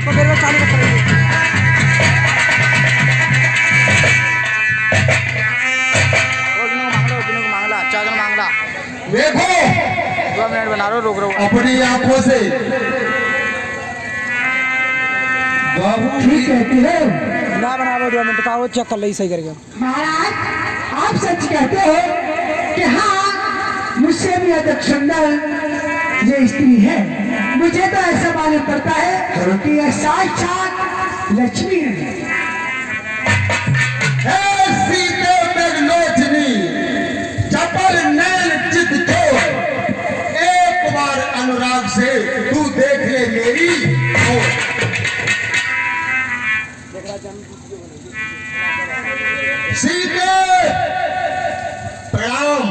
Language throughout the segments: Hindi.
पकड़ चालू कर मांगला चादर मांगला देखो 2 मिनट बना रहा रोक रहा अपनी आंखों से बाबू ठीक कहती है ना बना रहा 2 मिनट का वो चेक कर ली सही करके। महाराज आप सच कहते हैं कि हाँ मुझसे भी अधिक सुंदर ये स्त्री है। मुझे तो ऐसा मालूम पड़ता है कि यह साक्षात लक्ष्मी है। सीते मेघलोचनी चपल नैन चित चोर, एक बार अनुराग से तू देख ले मेरी ओर। सीते प्रणाम।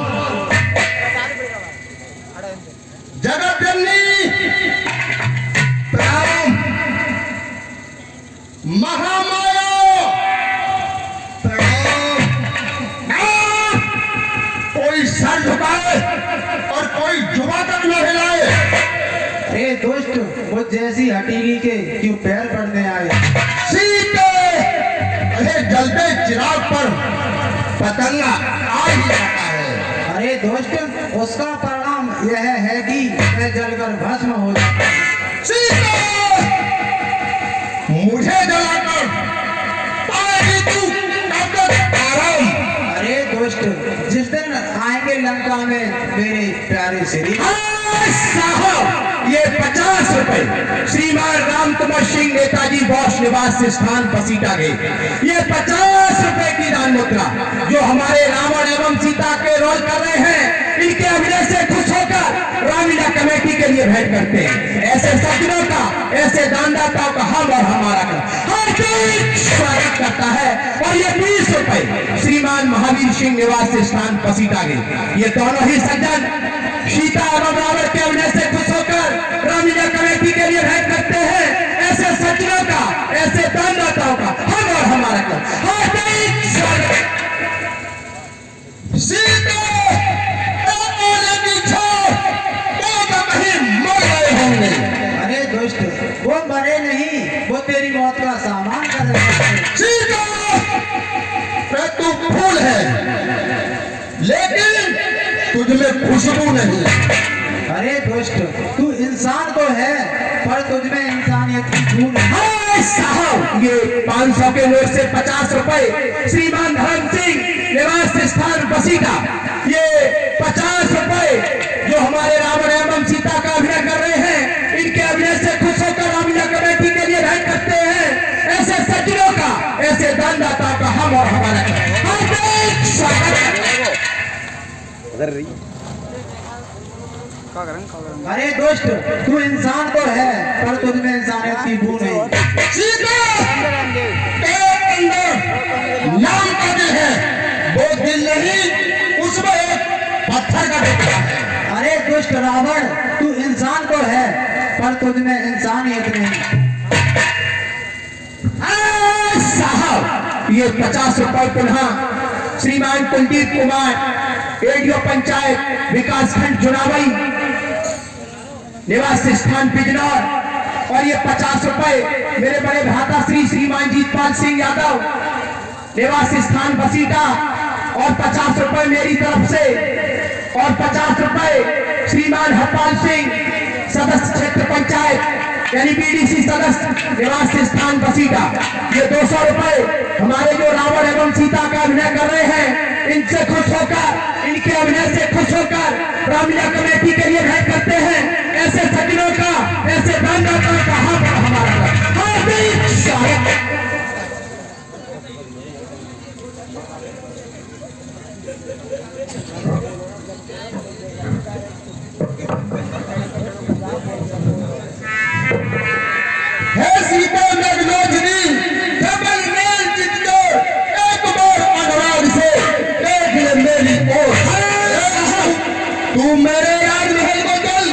जगत जननी प्रणाम। महामाया प्रणाम। कोई सर झुकाए और कोई जुबा तक न हिलाए। अरे दोस्त वो जैसी हटीली के क्यों पैर पड़ने आए। सीते अरे जलते चिराग पर पतंगा आ ही जाता है। अरे दोस्त उसका परिणाम यह है कि मैं जलकर भस्म हो जाता हूं। सीते मुझे जलाकर पाएगी तू कब तक आराम। अरे दोस्त जिस दिन आएंगे लंका में मेरे प्यारे श्री साहब ये 50 रुपए श्रीमान राम कुमार सिंह नेताजी बॉस निवास स्थान पसीटा गए। ये 50 रुपए की दान मुद्रा जो हमारे रावण एवं सीता के रोल कर रहे हैं, इनके अभिनय से खुश होकर रामलीला कमेटी के लिए भेंट करते हैं। ऐसे सज्जनों का, ऐसे दानदाताओं का हम और हमारा हार्दिक स्वागत करता है। और ये 20 रुपए श्रीमान महावीर सिंह निवास स्थान पसीटा गए। ये दोनों ही सज्जन सीता एवं रावण के अभिनय से खुश होकर रामलीला कमेटी के लिए भेंट करते हैं। ऐसे सज्जनों का, ऐसे दानदाताओं का हम और हमारा हार्दिक स्वागत। सीता होंगे। अरे दोस्त वो मरे नहीं, वो तेरी मौत का सामान कर रहे हैं। सीता तू फूल है लेकिन तुझमें खुशबू नहीं। अरे दोस्त तू इंसान तो है पर तुझमें इंसानियत की धूल है। साहब ये 500 के नोट से 50 रुपए श्रीमान धर्म सिंह निवास स्थान बसीटा, ये 50 रुपए जो हमारे रावण एवं सीता का अभिनय कर रहे हैं, इनके अभिनय से खुश होकर रामलीला कमेटी के लिए भेंट करते हैं। ऐसे सज्जनों का, ऐसे दानदाता का हम और हमारा हार्दिक स्वागत। अरे दोस्त तू इंसान तो है पर तुझमें इंसानियत की बू नहीं। नाम का दिल है, वो दिल नहीं उसमें एक पत्थर का टुकड़ा है। अरे दुष्ट रावण तू इंसान तो है पर तुझमें इंसानियत नहीं। साहब ये 50 रुपए पुनः श्रीमान कुलदीप कुमार एडीओ पंचायत विकास खंड चुनावी निवास स्थान बिजनौर, और ये 50 रुपए मेरे बड़े भ्राता श्रीमान जीतपाल सिंह यादव निवास स्थान बसीटा, और 50 रुपए मेरी तरफ से, और 50 रुपए श्रीमान हरपाल सिंह सदस्य क्षेत्र पंचायत यानी बीडीसी सदस्य निवास स्थान बसीटा। ये 200 रुपए हमारे जो रावण एवं सीता का अभिनय कर रहे हैं, इनसे खुश होकर, इनके अभिनय से खुश होकर रामलीला कमेटी के लिए भेंट करते हैं। ऐसे सज्जनों का, ऐसे दानदाताओं का हम और हमारा हार्दिक स्वागत। सीता मेघलोचनी जबल मेल जितनो, एक बार अनुराग से देख ले मेरी ओर। तू मेरे राजमहल को जल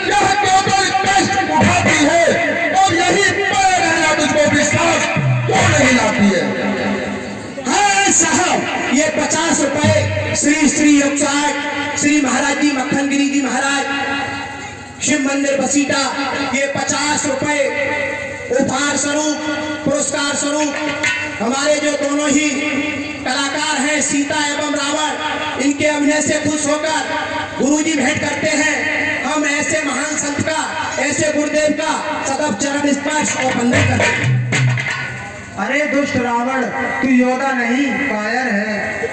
यह केवल कष्ट उठाती है, और यही पड़े रहना तुझको विश्वास क्यों नहीं लाती है। हाँ साहब ये 50 रुपए श्री 108 श्री महाराज जी मक्खन गिरी जी महाराज शिव मंदिर बसीटा, ये 50 रुपए उपहार स्वरूप, पुरस्कार स्वरूप हमारे जो दोनों ही कलाकार हैं सीता एवं रावण, इनके अभिनय से खुश होकर गुरुजी भेंट करते हैं। हम ऐसे महान संत का, ऐसे गुरुदेव का सदैव चरण स्पर्श और वंदन करते हैं। अरे दुष्ट रावण, तू योद्धा नहीं कायर है।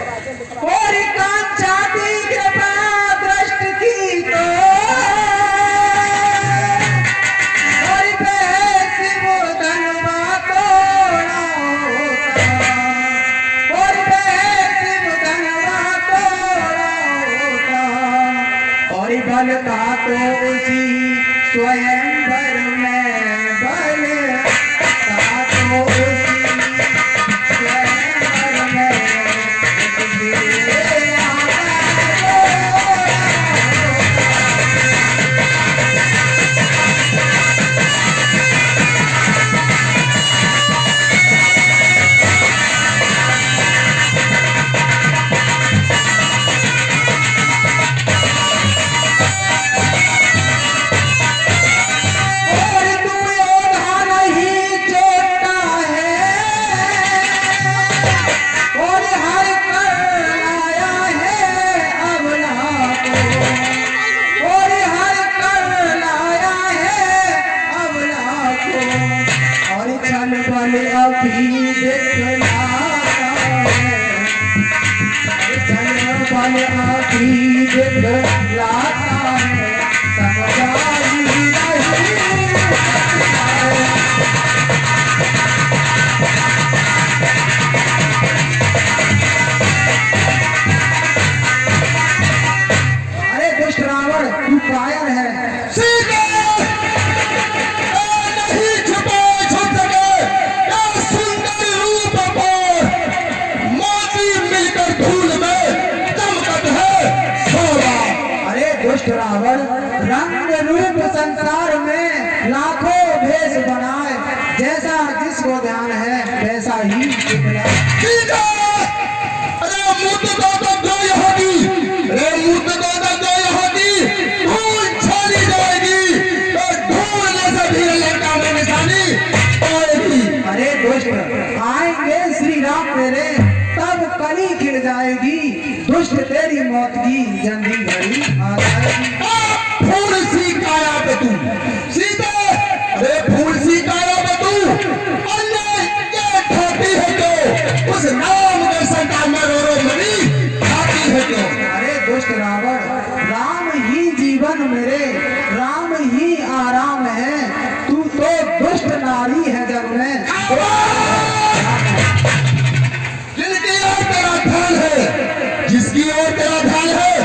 और कांचाती कृपा दृष्टि की तो और पैसे वो धनवा तोड़ा होता, और पैसे वो धनवा तोड़ा होता, और बल का तो उसी स्वयंवर में बल का तो उसी स्वयंवर में रावण रंग रूप संसार में लाखों भेष बनाए, जैसा जिसको ध्यान है वैसा ही दिखलाए। अरे मुद्द दो यहूदी, अरे मुद्द दो यहूदी, धूल छोड़ी जाएगी तो धूल से भी लंका में निशानी आएगी। अरे दुष्ट, आएंगे श्री राम तेरे तब कली खिल जाएगी, दुष्ट तेरी मौत की जल्दी घड़ी आ जाएगी। फूल सी काया पे तू सीता, अरे फूल सी काया पे तू और ये ठोती है क्यों, उस नाम दर्शन का मैं रो मरी खाती है क्यों। अरे दुष्ट रावण, राम ही जीवन मेरे, राम ही आराम है, तू तो दुष्ट नारी है जग में। जिनकी ओर तेरा ध्यान है, जिसकी ओर तेरा ध्यान है,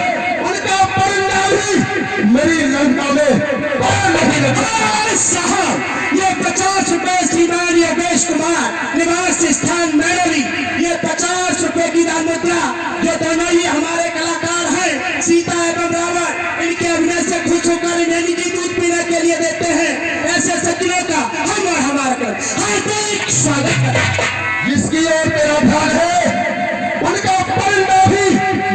उनका परिणाम ही मेरी लंका में कौन नहीं रखा। साहब, ये 50 रुपए श्रीमान योगेश कुमार निवास स्थान मैनली, ये 50 रुपए की दान मुद्रा जो दोनों ही हमारे कलाकार हैं सीता एवं रावण, इनके अभिनय से खुश होकर इन्हें निजी दूध पीने के लिए देते हैं। ऐसे सज्जनों का हम और हमारा कर हार्दिक स्वागत करें। जिसकी ओर तेरा ध्यान है, उनका परिणाम भी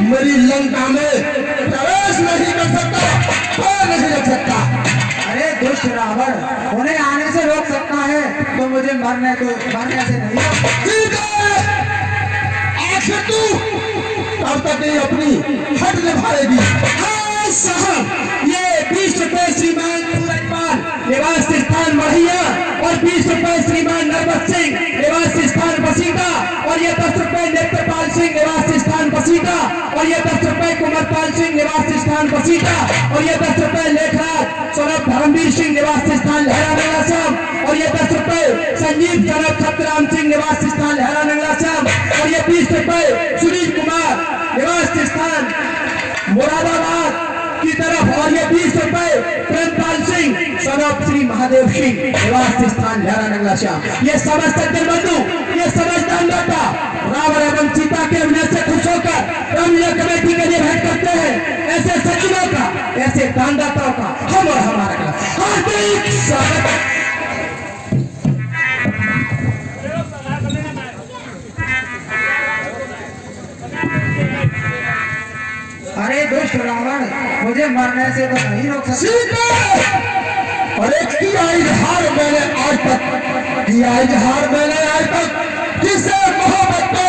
मेरी लंका में प्रवेश नहीं कर सकता, और नहीं रख सकता। अरे दुष्ट रावण, उन्हें आने से रोक सकता है तो मुझे मरने से नहीं। ठीक है, आखिर तू तब तक ये अपनी हट निभाएगी। हाँ साहब, ये 20 रुपए श्रीमान सूरजपाल निवास स्थान बढ़िया, और 20 रुपए श्रीमान नरपत सिंह निवास स्थान बसीटा, और ये 10 रुपए नेत्रपाल सिंह निवास स्थान बसीटा, और ये 10 रुपए कुमारपाल सिंह निवास स्थान बसीटा, और ये 10 रुपए लेखराज सौरभ धर्मवीर सिंह निवास स्थान लहरा नंगला श्याम, और ये 10 रुपए संजीव सौरभ सत्यराम सिंह निवास स्थान लहरा नंगला श्याम, और ये 20 रुपए सुनील कुमार निवास स्थान मुरादाबाद की तरफ, और ये 20 रुपए प्रेमपाल सिंह सौरभ श्री महादेव सिंह निवास स्थान लहरा नंगला श्याम। ये समस्त सज्जन बंधु, ये समस्त दानदाता रावण एवं सीता के अभिनय से खुश होकर रामलीला कमेटी के लिए भेंट करते हैं। ऐसे सज्जनों का, ऐसे दानदाताओं का हम और हमारा हार्दिक स्वागत। अरे दुष्ट रावण, मुझे मरने से तो नहीं रोक सकता। अरे किया इजहार मैंने आज तक, किया इजहार मैंने आज तक किसे मोहब्बत को,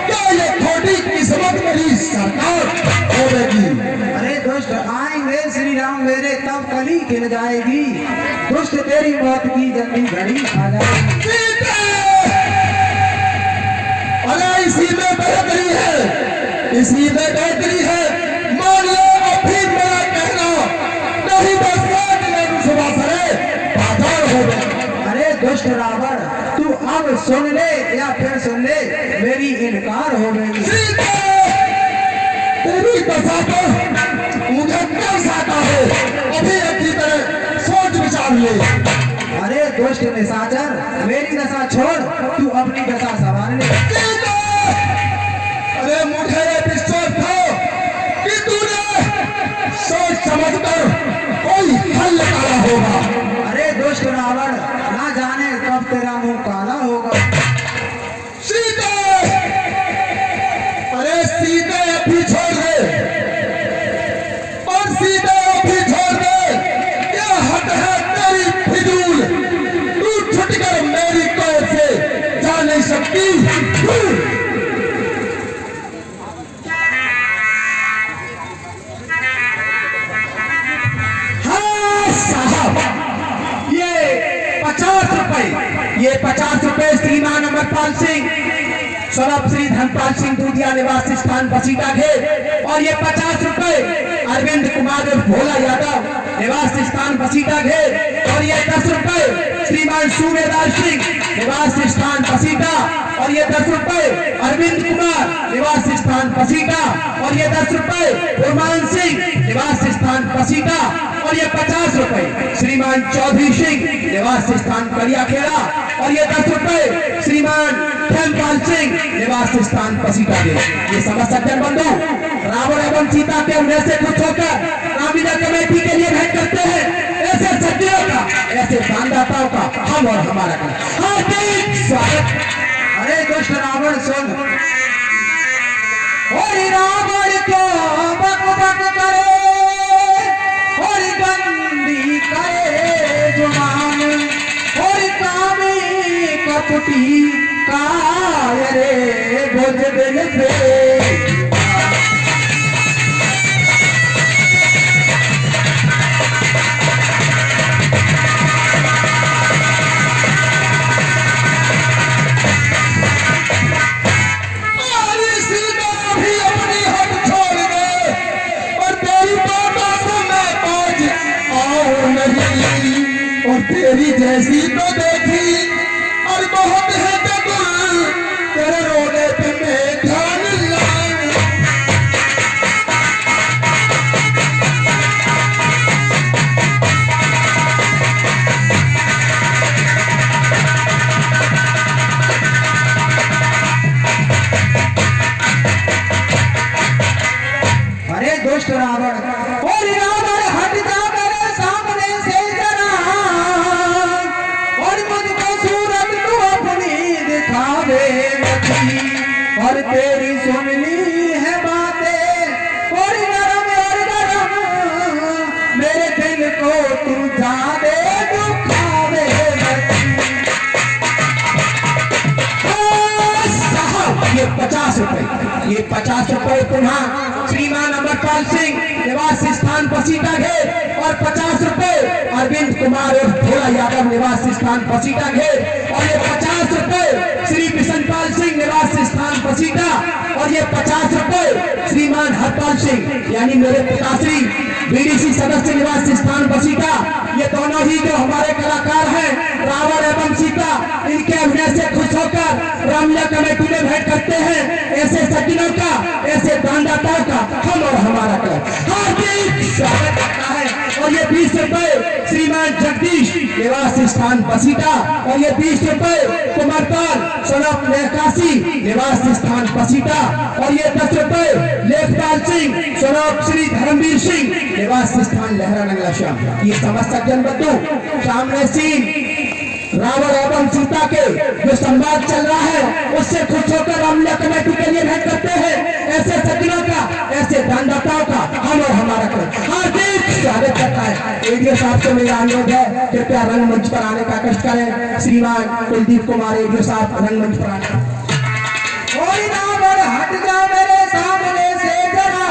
क्या ये थोड़ी किस्मत मेरी सरकार होगी। अरे दुष्ट आएंगे श्री राम मेरे तब कली खिल जाएगी, दुष्ट तेरी मौत की जल्दी घड़ी आ जाएगी। अरे इसी में बेहतरी है, इसी में बेहतरी है, मान लो अभी मेरा कहना नहीं बस पागल हो गए। अरे दुष्ट रावण तू अब सुन ले या फिर सुन ले, मेरी इनकार हो गई। तेरी दशा पर मुझे कर्ज आता है, अभी अच्छी तरह सोच विचार ले। अरे दुष्ट निशाचर मेरी दशा छोड़, तू अपनी दशा संभाल ले। अरे मुझे विश्वास था कि तूने सोच समझकर कोई हल निकाला होगा। अरे दुष्ट रावण ना जाने कब तेरा मुंह काला होगा। सीते, अरे सीते अभी छोड़ दे, और सीते अभी छोड़ दे, क्या हद है तेरी फिजूल, तू छुटकर मेरी कैद से जा नहीं सकती। ये 50 रुपए श्रीमान अमरपाल सिंह सौरभ श्री धनपाल सिंह दूधिया निवास स्थान बसीटा घेर, और ये 50 रुपए अरविंद कुमार और भोला यादव निवास स्थान बसीटा घेर, और ये 10 रुपए श्रीमान सूबेदार सिंह निवास स्थान बसीटा, और ये 10 रुपए अरविंद कुमार निवास स्थान बसीटा, और ये 10 रुपए गुरमान सिंह निवास स्थान बसीटा, और ये 50 रुपए श्रीमान चौधरी सिंह निवास स्थान करियाखेड़ा, और ये 10 रुपए श्रीमान धनपाल सिंह निवास स्थान बसीटा के। ये समझ सज्जन बंधु रावण एवं सीता के उन्हें से खुश होकर रामलीला कमेटी के लिए भेंट करते हैं। ऐसे सज्जनों का, ऐसे दानदाताओं का हम और हमारा हार्दिक स्वागत। अरे दुष्ट रावण सुन, और रावण को बक बक करे और गंदी करे जुबान, और कामी कपटी काय रे भोज दिल से। और तेरी जैसी तो देखी और बहुत है चतुर, तेरे रोने पे मैं ध्यान लाऊं। अरे दुष्ट रावण, और रावण हट जा मेरे सामने से जरा, और मुझको सूरत तू अपनी दिखावे मती, और तेरी सुन ली है बातें और नरम और गरम, मेरे दिल को तू जादे दुखावे मती। ये 50 रुपए, ये 50 रुपए पुनः श्रीमान अमरपाल सिंह निवास स्थान बसीटा घेर, और 50 रुपए अरविंद कुमार और भोला यादव निवास स्थान बसीटा घेर, और ये 50 रुपए श्री बिशनपाल सिंह निवास स्थान बसीटा, और ये 50 रुपए श्रीमान हरपाल सिंह यानी मेरे पिताश्री बीडीसी सदस्य निवास स्थान बसीटा। ये दोनों ही जो हमारे कलाकार हैं रावण एवं सीता, इनके अभिनय से खुश होकर रामलीला कमेटी में भेंट करते हैं। ऐसे सज्जनों का, ऐसे दानदाताओं का हम और हमारा क्लब हार्दिक स्वागत करता है। और ये 20 रुपए श्रीमान जगदीश निवास स्थान बसीटा, और ये 20 रुपए कुमारपाल सौरभ लेकासी निवास स्थान बसीटा, और ये 10 रुपए लेखपाल सिंह सौरभ श्री धर्मवीर सिंह निवास स्थान लहरा नंगला श्याम। ये समस्त सज्जन बंधु सामने सीन रावण एवं सीता के जो संवाद चल रहा है उससे खुश होकर रामलीला कमेटी के लिए भेंट करते हैं। ऐसे सज्जनों का, ऐसे दानदाताओं का हम और हमारा हार्दिक स्वागत करता है। एडीओ साहब से मेरा अनुरोध है कृपया रंगमंच पर आने का कष्ट करें। श्रीमान कुलदीप कुमार एडीओ साहब रंगमंच पर आने। कोई ना बढ़ हट जा मेरे सामने से जरा,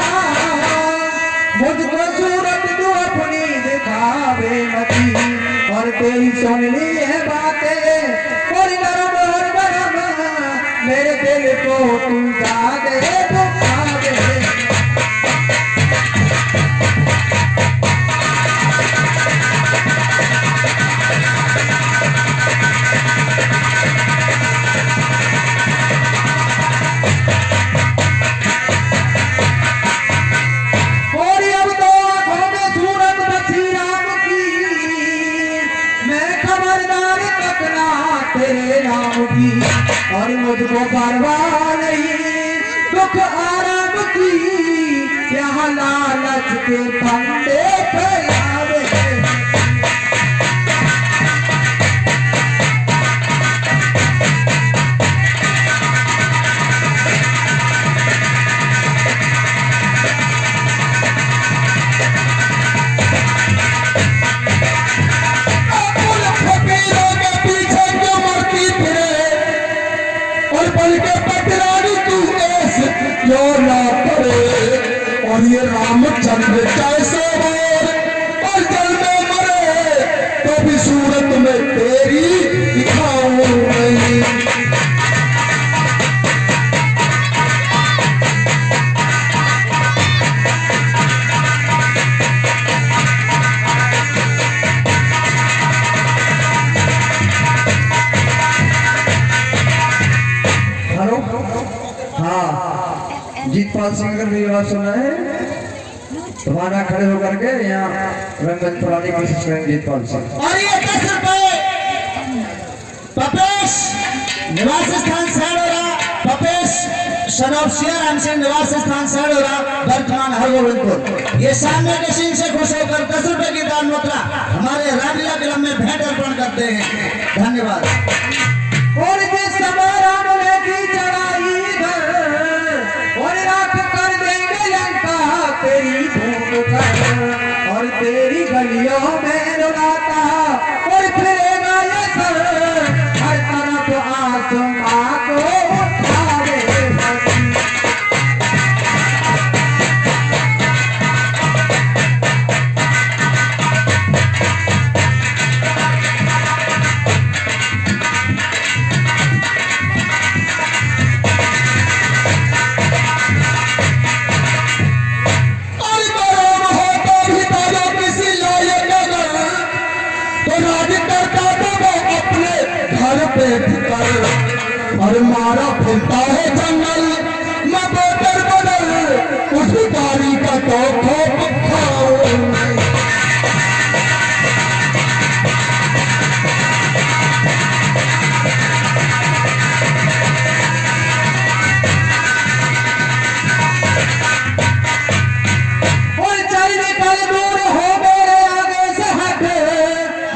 मुझको सूरत तू अपनी दिखावे मती, और तेरी सुननी है बातें और गरम मेरे दिल को तू जागे दुखावे। और मुझको परवाह नहीं दुख आराम की, यहाँ लालच के फंदे फैलावे। और ये रामचंद्र कैसे और जल में मरे तो भी सूरत में तेरी दिखाऊं नहीं। हेलो, हाँ जीतपाल सिंह अगर मेरी बात सुन रहे हैं तो वहां खड़े होकर के यहाँ रंगमंच पर आने की कोशिश करेंगे जीतपाल सिंह। और ये 10 रुपए पपेश निवास स्थान सैडोरा, पपेश सनॉफ सियाराम सिंह निवास स्थान सैडोरा, वर्तमान हरगोविंदपुर। ये सामने के सिंह से खुश होकर 10 रुपए की दान मुद्रा हमारे रामलीला क्लब में भेंट अर्पण करते हैं। धन्यवाद। और जिस समय राम ने की चढ़ाई और राख कर देंगे लंका तेरी धूप कर, और तेरी गलियों में रुलाता और फिरेगा ये सर, हर तरफ आसमां को उठावे। और मारा फिरता है जंगल मैं बदल बदल उस भिखारी का तो खोप खाओ। और चल निकल दूर हो मेरे आगे से हट,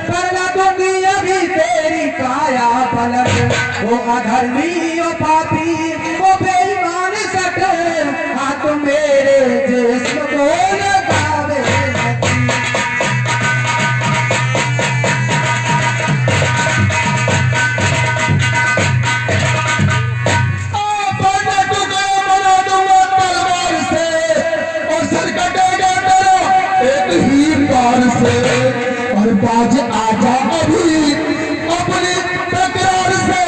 करना दूंगी अभी तेरी काया पलट। वो अधर्मी ओ पापी वो बेईमान सट, हाथ मेरे जिस्म को लगावे। तलवार से और सर कटेगा तेरा एक ही बार से, और बाज आजा अभी अपनी तकरार से,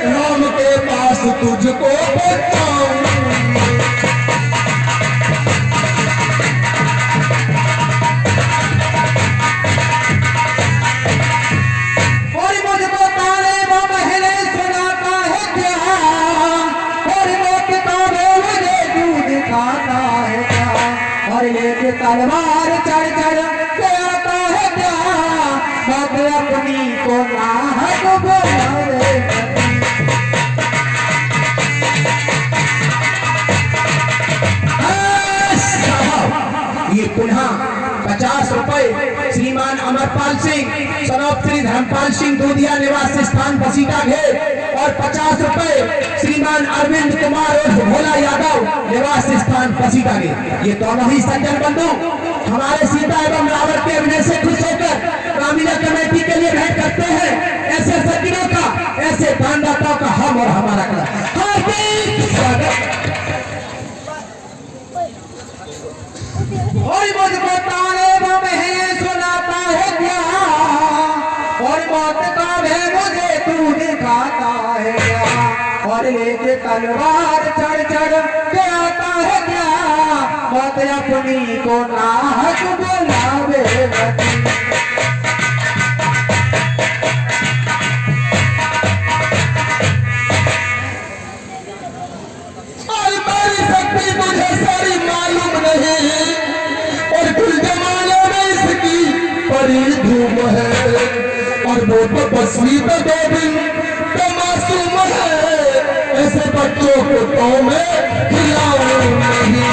राम के पास तुझको बचाऊं। और मुझको तारे वो महले सुनाता है क्या, और वो किताबें मुझे तू दिखाता है क्या, और एक तलवार चढ़ चढ़ के आता है क्या, बात अपनी को नाहक बोले। ये पुनः 50 रुपए श्रीमान अमरपाल सिंह सनॉफ श्री धर्मपाल सिंह दूधिया निवास स्थान बसीटा घेर, और 50 रुपए श्री श्रीमान अरविंद कुमार उर्फ भोला यादव निवास स्थान पसीटागे। ये दोनों ही सज्जन बंधु हमारे सीता एवं रावण के अभिनय से खुश होकर रामीला कमेटी के लिए भेंट करते हैं। ऐसे सज्जनों का, ऐसे दानदाताओं का हम और हमारा क्लब हार्दिक स्वागत। और मुझको ताने बहने सुनाता है क्या, और मौत का भय मुझे तू दिखाता है क्या, और लेके तलवार चढ़ चढ़ के आता है क्या, मौत अपनी को नाहक बुलावे लगी। मुझे सारी मालूम नहीं, और कुल जमाने में इसकी बड़ी धूम है, और वो तो बसवी तो 2 दिन तो मासूम है। ऐसे बच्चों को तो मैं खिलाऊं नहीं।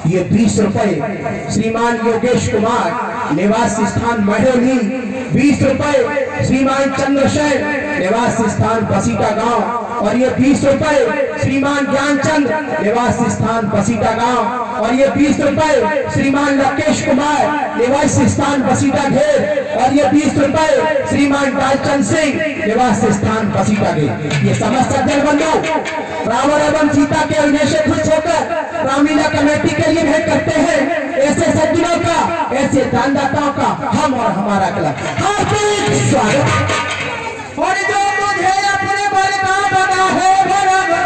ये 20 रुपए श्रीमान योगेश कुमार निवास स्थान मढ़ोली, 20 रुपए श्रीमान चंद्रशेखर निवास स्थान बसीटा गांव, और ये 20 रुपए श्रीमान ज्ञानचंद निवास स्थान बसीटा गांव, और ये 20 रुपए श्रीमान लकेश कुमार निवास स्थान बसीटा घेर, और ये 20 रुपए श्रीमान डालचंद सिंह निवास स्थान बसीटा घेर। ये समस्त सज्जन बंधु रावण एवं सीता के अभिनय से खुश होकर रामीला कमेटी के लिए भेंट करते हैं। ऐसे सज्जनों का, ऐसे दानदाताओं का हम और हमारा क्लब हार्दिक स्वागत। और जो मुझे अपने बल का बना है बराबर,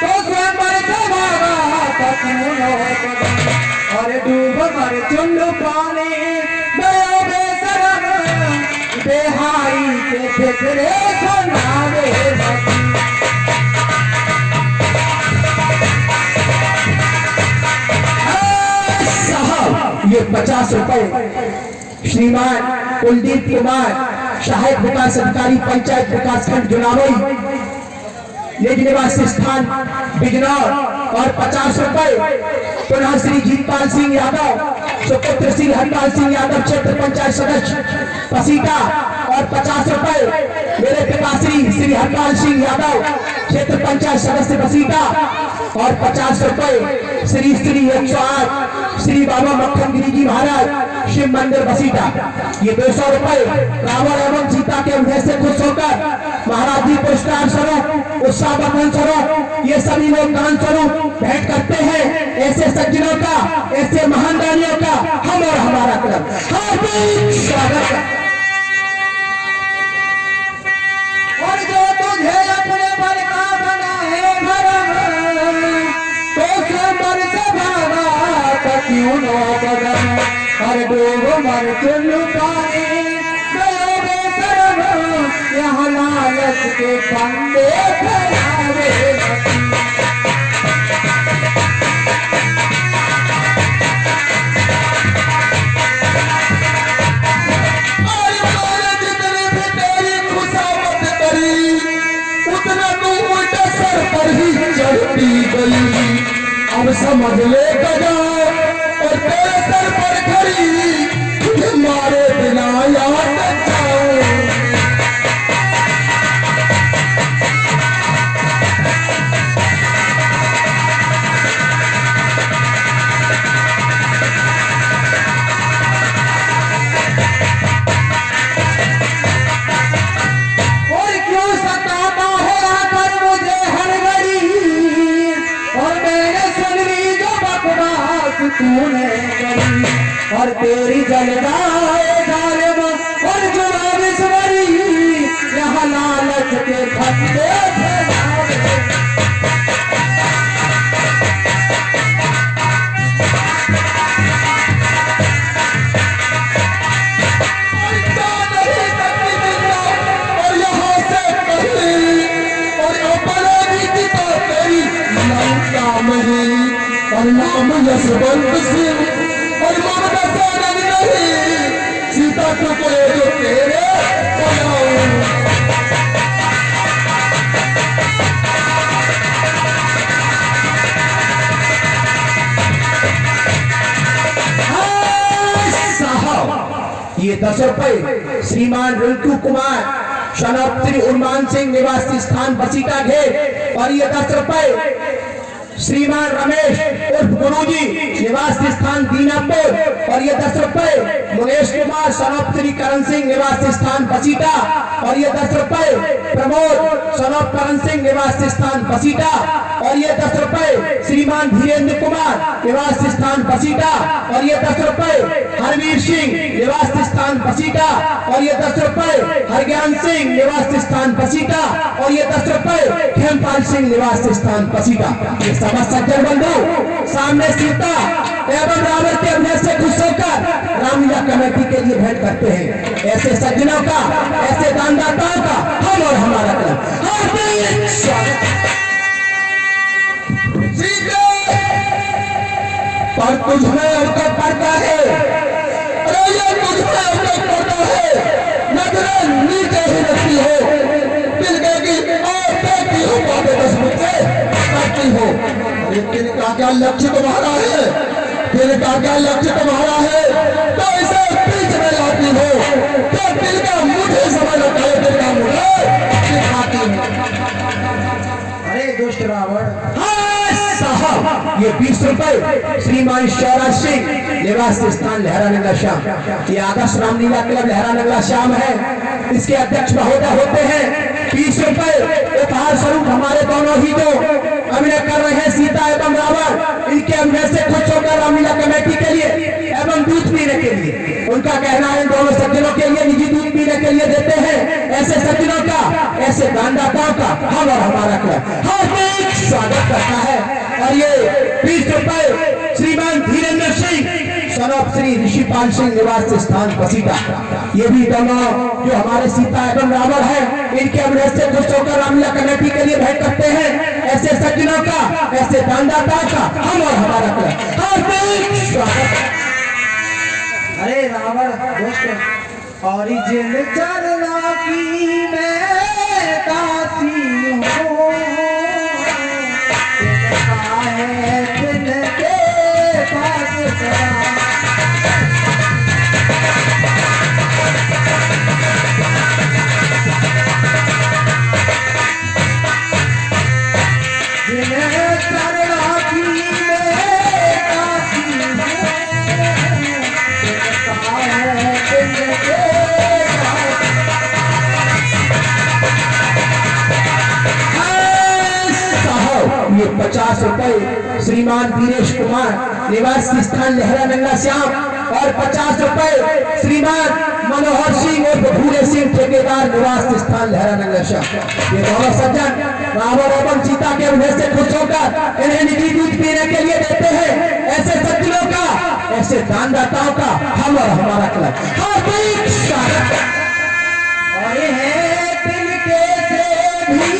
तो स्वयं मर से भागा और डूब मर चुल्लू पानी गयो बेशरम, बेहाई के फिक्रे सुनावे लगी। ये 50 रुपए श्रीमान कुलदीप कुमार सहायक विकास अधिकारी पंचायत विकास खंड जुनावई निज निवास स्थान बिजनौर, और 50 रुपए पुनः श्री जीतपाल सिंह यादव सुपुत्र श्री हरिपाल सिंह यादव क्षेत्र पंचायत सदस्य पसीटा, और 50 रुपए मेरे पिताश्री श्री हरिपाल सिंह यादव क्षेत्र पंचायत सदस्य पसीटा, और 50 रुपए श्री 108 श्री बाबा मक्खन गिरी जी महाराज शिव मंदिर बसीटा। ये 200 रुपए रावण एवं सीता के अभिनय से खुश होकर महाराज जी पुरस्कार स्वरूप, उत्साह बंधन स्वरूप ये सभी लोग दान स्वरूप भेंट करते हैं। ऐसे सज्जनों का, ऐसे महान दानियों का हम और हमारा क्लब हार्दिक स्वागत। और जो तुझे अपने बल का बना है बराबर, तो स्वयं मर से भागा क्यों नो बदन, और डूब मर चुल्लू पानी गयो बेशरम, यहाँ लालच के फंदे फैलावे लगी। अब समझ ले गजा और तेरे सर पर खड़ी, तुझे मारे बिना याद जाऊं। और क्यों सताता है आकर मुझे हर घड़ी, और मैंने सुन ली जो बकवास तूने करी, और तेरी जलदाए जालिम और जुबान ईश्वरी, यहाँ लालच के फंदे फैलावे। और यहाँ से पहले और अपराधी की तो तेरी नाम नहीं, और नाम यशवंत सिंह, और ममता सानंद नहीं, सीता को जो तेरे बनाऊं। ये 10 रुपए श्रीमान रिंकू कुमार सन ऑफ श्री उर्मान सिंह निवासी स्थान बसीटा घेर। और ये 10 रुपए श्रीमान रमेश उर्फ गुरुजी निवासी स्थान दीनापुर। और ये 10 रुपए मुनेश कुमार सन ऑफ श्री करण सिंह निवासी स्थान बसीटा। और ये 10 रुपए प्रमोद सन ऑफ करण सिंह निवासी स्थान बसीटा। और ये 10 रुपए श्रीमान धीरेन्द्र कुमार निवासी स्थान बसीटा। और ये 10 रुपए हरवीर सिंह निवासी स्थान बसीटा। और ये 10 रुपए हरज्ञान सिंह निवासी स्थान बसीटा। और ये 10 रुपए खेमपाल सिंह निवासी स्थान बसीटा। समस्त सज्जन बंधु सामने सीता एवं रावण के अभिनय से खुश होकर रामलीला कमेटी के लिए भेंट करते हैं। ऐसे सज्जनों का, ऐसे दानदाताओं का हम और हमारा हार्दिक स्वागत। पर तुझमें अवसर पड़ता है, अरे ये तुझमें अवसर पड़ता है, नजरें नीचे ही रखती हो, दिल की और देखती हो बातें बस मुझसे करती हो। दिल का क्या लक्ष्य तुम्हारा है, दिल का क्या लक्ष्य तुम्हारा है, तो इसे बीच में लाती हो, तो दिल का मुझे समझ आता है, दिल का मुझे दिखाती हो। अरे दुष्ट रावण, साहब ये 20 रुपए श्रीमान शौराज सिंह निवासी स्थान लहरा नंगला श्याम। ये आदर्श रामलीला क्लब लहरा नंगला श्याम है, इसके अध्यक्ष महोदय होते हैं। 20 रुपए उपहार स्वरूप हमारे दोनों ही जो अभिनय कर रहे हैं सीता एवं रावण, इनके अभिनय से खुश होकर रामलीला कमेटी के लिए एवं दूध पीने के लिए, उनका कहना है दोनों सज्जनों के लिए निजी दूध पीने के लिए देते हैं। ऐसे सज्जनों का, ऐसे दानदाताओं का हम और हमारा क्लब हार्दिक स्वागत करता है। और ये 20 रुपए श्रीमान धीरेन्द्र सिंह सन ऑफ श्री ऋषिपाल सिंह निवास स्थान बसीटा। ये भी दोनों जो हमारे सीता एवं रावण है, इनके अभिनय से खुश होकर रामलीला कमेटी के लिए भेंट करते हैं। ऐसे सज्जनों का, ऐसे दानदाताओं का हम और हमारा क्लब हार्दिक स्वागत। अरे रावण दुष्ट, और जिन चरना की मैं दासी हूँ, तिनका है तिनके पास सदा। ये 50 रुपए श्रीमान दिनेश कुमार निवासी स्थान लहरा नंगला श्याम। और 50 रुपए श्रीमान मनोहर सिंह और भूरे सिंह ठेकेदार निवास स्थान लहरा नंगला श्याम। ये दोनों सज्जन रावण एवं सीता के अभिनय से खुश होकर इन्हें निजी दूध पीने के लिए देते हैं। ऐसे सज्जनों का, ऐसे दानदाताओं का हम और हमारा क्लब हार्दिक स्वागत। और है तिनके से भी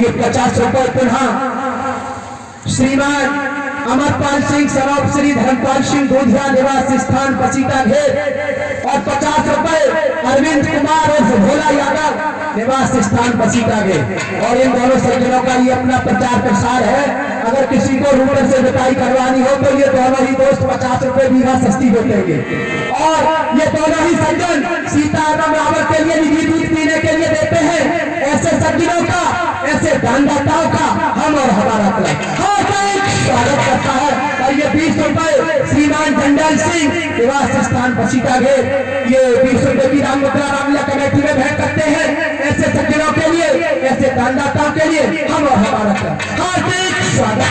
ये 50 रुपए पुनः श्रीमान अमरपाल सिंह सनौप श्री धर्मपाल सिंह दूधिया निवास स्थान बसीटा घेर। और 50 रुपए अरविंद कुमार और भोला यादव निवास स्थान बसीटा घेर। और इन दोनों सज्जनों का ये अपना प्रचार प्रसार है। अगर किसी को रूटर से जुताई करवानी हो तो ये दोनों ही दोस्त 50 रुपए बीघा सस्ती देंगे। और ये दोनों ही सज्जन सीता एवं रावण के लिए निजी दूध पीने के लिए देते हैं। ऐसे सज्जनों का, ऐसे दानदाताओं का हम और हमारा क्लब हार्दिक स्वागत करता है। और ये 20 रुपए श्रीमान जंडल सिंह निवास स्थान बसीटा घेर, ये 20 रुपए की राम मुद्रा रामलीला कमेटी में भेंट करते हैं। ऐसे सज्जनों के लिए, ऐसे दानदाताओं के लिए हम और हमारा क्लब हार्दिक स्वागत।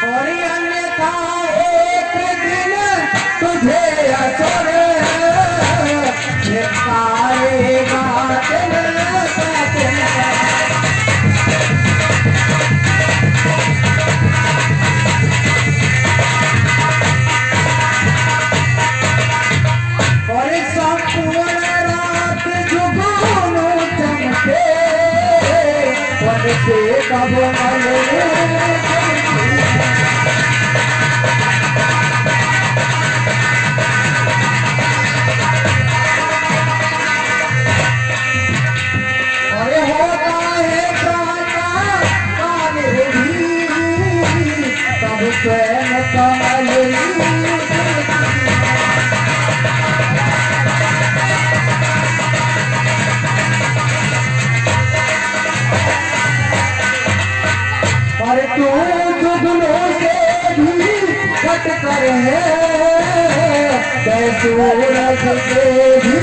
और अन्य का एक दिन तुझे असर निकालेगा तेरे साथ। और संपूर्ण रात जुगनू चमके वन से कमल अरे होता है प्राणा काल भी तब स्वयं कमल और तू जुगनों से भी घट कर है सूरज से भी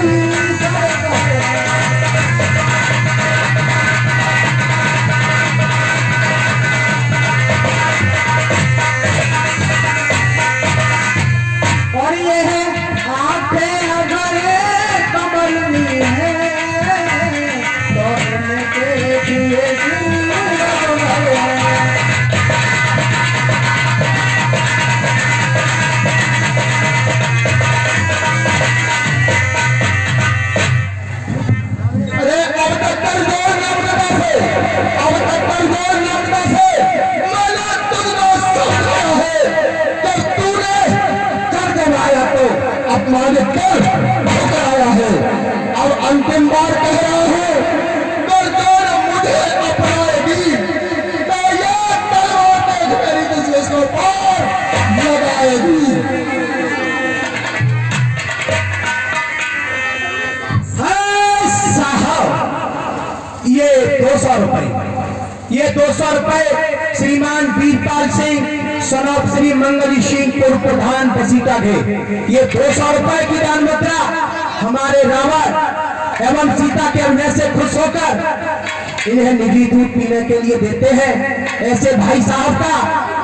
और ये है आंखें अगर कमल में है तो उनके दिए अंतिम बार कह रहा हूं, गर्दन मुझे अपनाएगी तो ये तलवार मेरी दुश्मनों पर लगाएगी। साहब ये 200 रुपए, ये 200 रुपए श्रीमान वीरपाल सिंह सन ऑफ श्री मंगली सिंह पूर्व प्रधान बसीटा के, ये 200 रुपए की दान मुद्रा हमारे रावण एवं सीता के अभिनय से खुश होकर इन्हें निजी दूध पीने के लिए देते हैं। ऐसे भाई साहब का,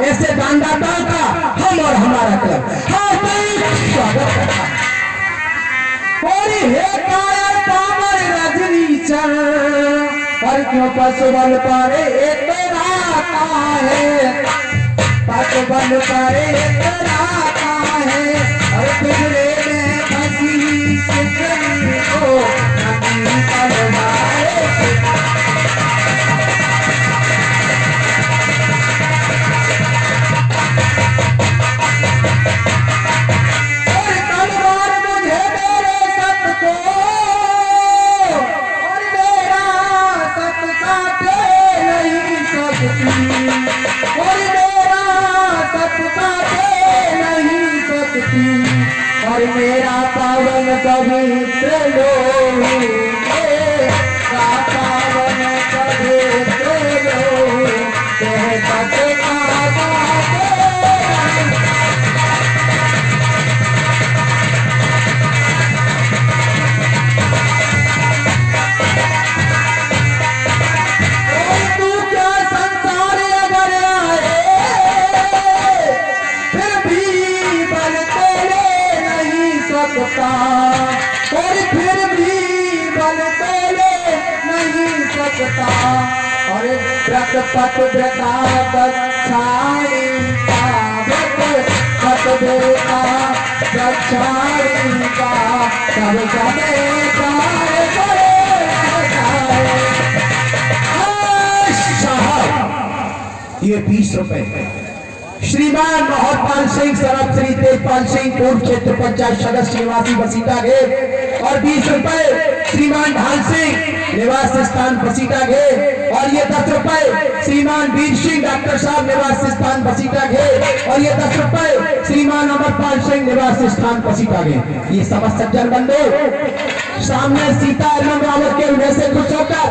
ऐसे दानदाताओं का हम और हमारा क्लब स्वागत करता है। रजनी पर क्यों पशुबल पर एक राता है, पशुबल पर एक राता है और पिछड़े में फंसी सिकनी को नदी तलवार मुझे मेरे सत को और मेरा सत काटे नहीं सकती, और मेरा सत काटे नहीं सकती, और मेरा पावन पवित्र लोहे का पावन पवित्र लोहे सत का बाटे और फिर भी बल तोले नहीं सकता, और व्रत पट व्रता दक्षाणी का व्रत पट देवता दक्षाणी का सब समय साहब ये 20 रुपए श्रीमान महतपाल सिंह सरब श्री तेजपाल सिंह पूर्व क्षेत्र पंचायत सदस्य निवासी बसीटा गे, और 20 रुपए श्रीमान ढाल सिंह निवास स्थान बसीटा गे, और ये 10 रुपए श्रीमान वीर सिंह डॉक्टर साहब निवास स्थान बसीटा गे, और ये 10 रुपए श्रीमान अमरपाल सिंह निवास स्थान बसीटा गे। ये समस्त सज्जन बंधु सामने सीता एवं रावण के उन्हें से खुश होकर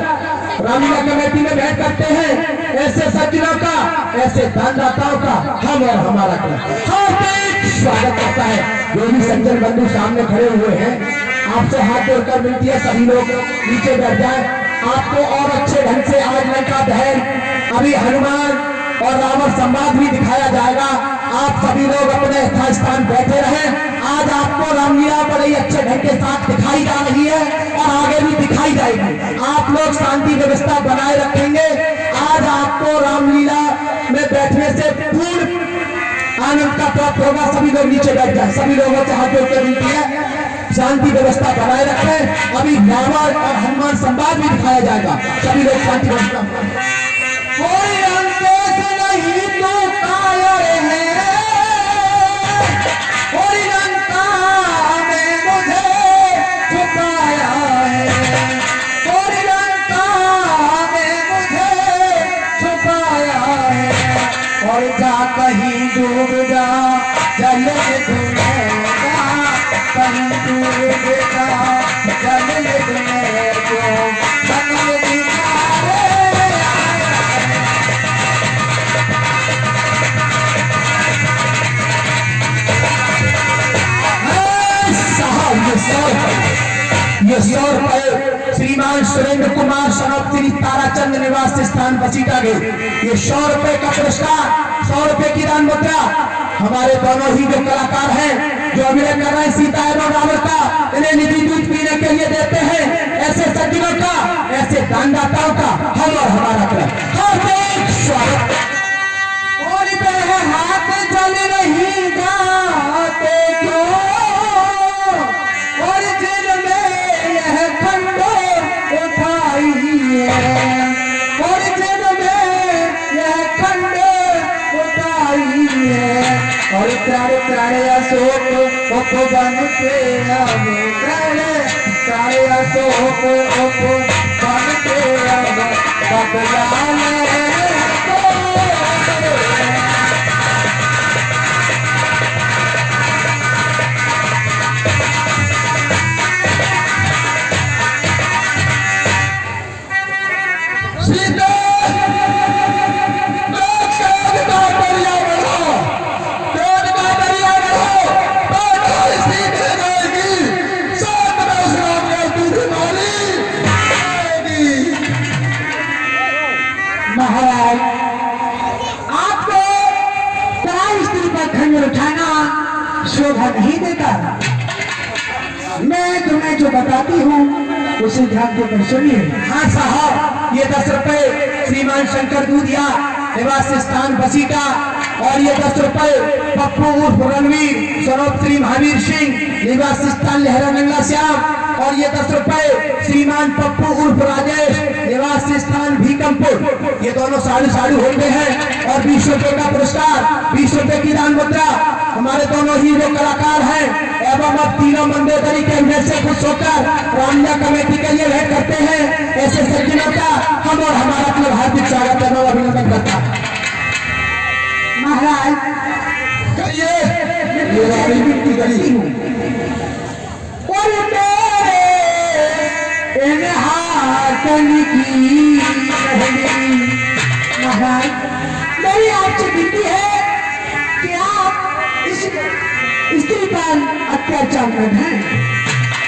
रामलीला कमेटी में भेंट करते हैं। ऐसे सज्जनों का, ऐसे दानदाताओं का हम और हमारा क्लब स्वागत करता है। जो भी सज्जन बंधु सामने खड़े हुए हैं, आपसे हाथ जोड़कर मिलती है, सभी लोग नीचे बैठ जाए। आपको और अच्छे ढंग से आज लंका दहन, अभी हनुमान और रावण संवाद भी दिखाया जाएगा। आप सभी लोग अपने स्थान बैठे रहें। आज आपको रामलीला बड़े अच्छे ढंग के साथ दिखाई जा रही है और आगे भी दिखाई जाएगी। आप लोग शांति व्यवस्था बनाए रखेंगे। आज आपको रामलीला में बैठने से पूर्ण आनंद का प्राप्त होगा। सभी लोग नीचे बैठ जाए। सभी लोगों से हाथ जोड़ के विनती है, शांति व्यवस्था बनाए रखें। अभी रावण और हनुमान संवाद भी दिखाया जाएगा। सभी लोग शांति व्यवस्था। कोई अंकेश नहीं तो कायर है, कोई लंका में मुझे छुपाया है, कोई लंका में मुझे छुपाया है। और जा कहीं डूब जा जल डूबेगा, कहीं डूब जा जल डूबेगा, बनल दिखाए ये 100 रुपए श्रीमान सुरेंद्र कुमार सनोप श्री ताराचंद निवास स्थान बसीटा गए। ये 100 रुपए का पुरस्कार, 100 रुपए की दान मुद्रा हमारे दोनों ही जो कलाकार हैं, जो अभिनय कर रहे हैं सीता एवं रावण का, इन्हें निधि दूध पीने के लिए देते हैं। ऐसे सज्जनों का, ऐसे दानदाताओं का हम और हमारा क्लब हार्दिक स्वागत। और वह हाथ जल नहीं जाते क्यों, और जिन में यह खंडो उठाई है, और जिन में यह खंडो उठाई है। और प्राण प्राण अशोक उप बनते अब, प्राण प्राण अशोक उप बनते अब, बदला में महाराज, आपको पराई स्त्री पर खंजर उठाना शोभा नहीं देता। मैं तुम्हें जो बताती हूँ उसे ध्यान देकर सुनिए। हाँ साहब, ये 10 रुपए श्रीमान शंकर दूधिया निवास स्थान बसीटा, और ये 10 रुपए पप्पू उर्फ रणवीर सनोप श्री महावीर सिंह निवास स्थान लहरा नंगला श्याम, और ये 10 रुपए श्रीमान पप्पू उर्फ राजेश निवास स्थान भीकमपुर। ये दोनों साढ़ू साढ़ू होते हैं। और 20 रुपए का पुरस्कार, 20 रुपए की दान मुद्रा हमारे दोनों ही जो कलाकार हैं एवं अब तीनों मंदोदरी के अंदर से खुश होकर रामलीला कमेटी के लिए भेंट करते हैं। ऐसे सज्जनों का हम और हमारा अपना हार्दिक स्वागत करना और अभिनंदन करता है। महाराज, ये राजनीति की गली हूँ। और मेरे इन हाथन की पहली, महाराज मेरी आपसे विनती है कि आप इस स्त्री पर अत्याचार कर हैं।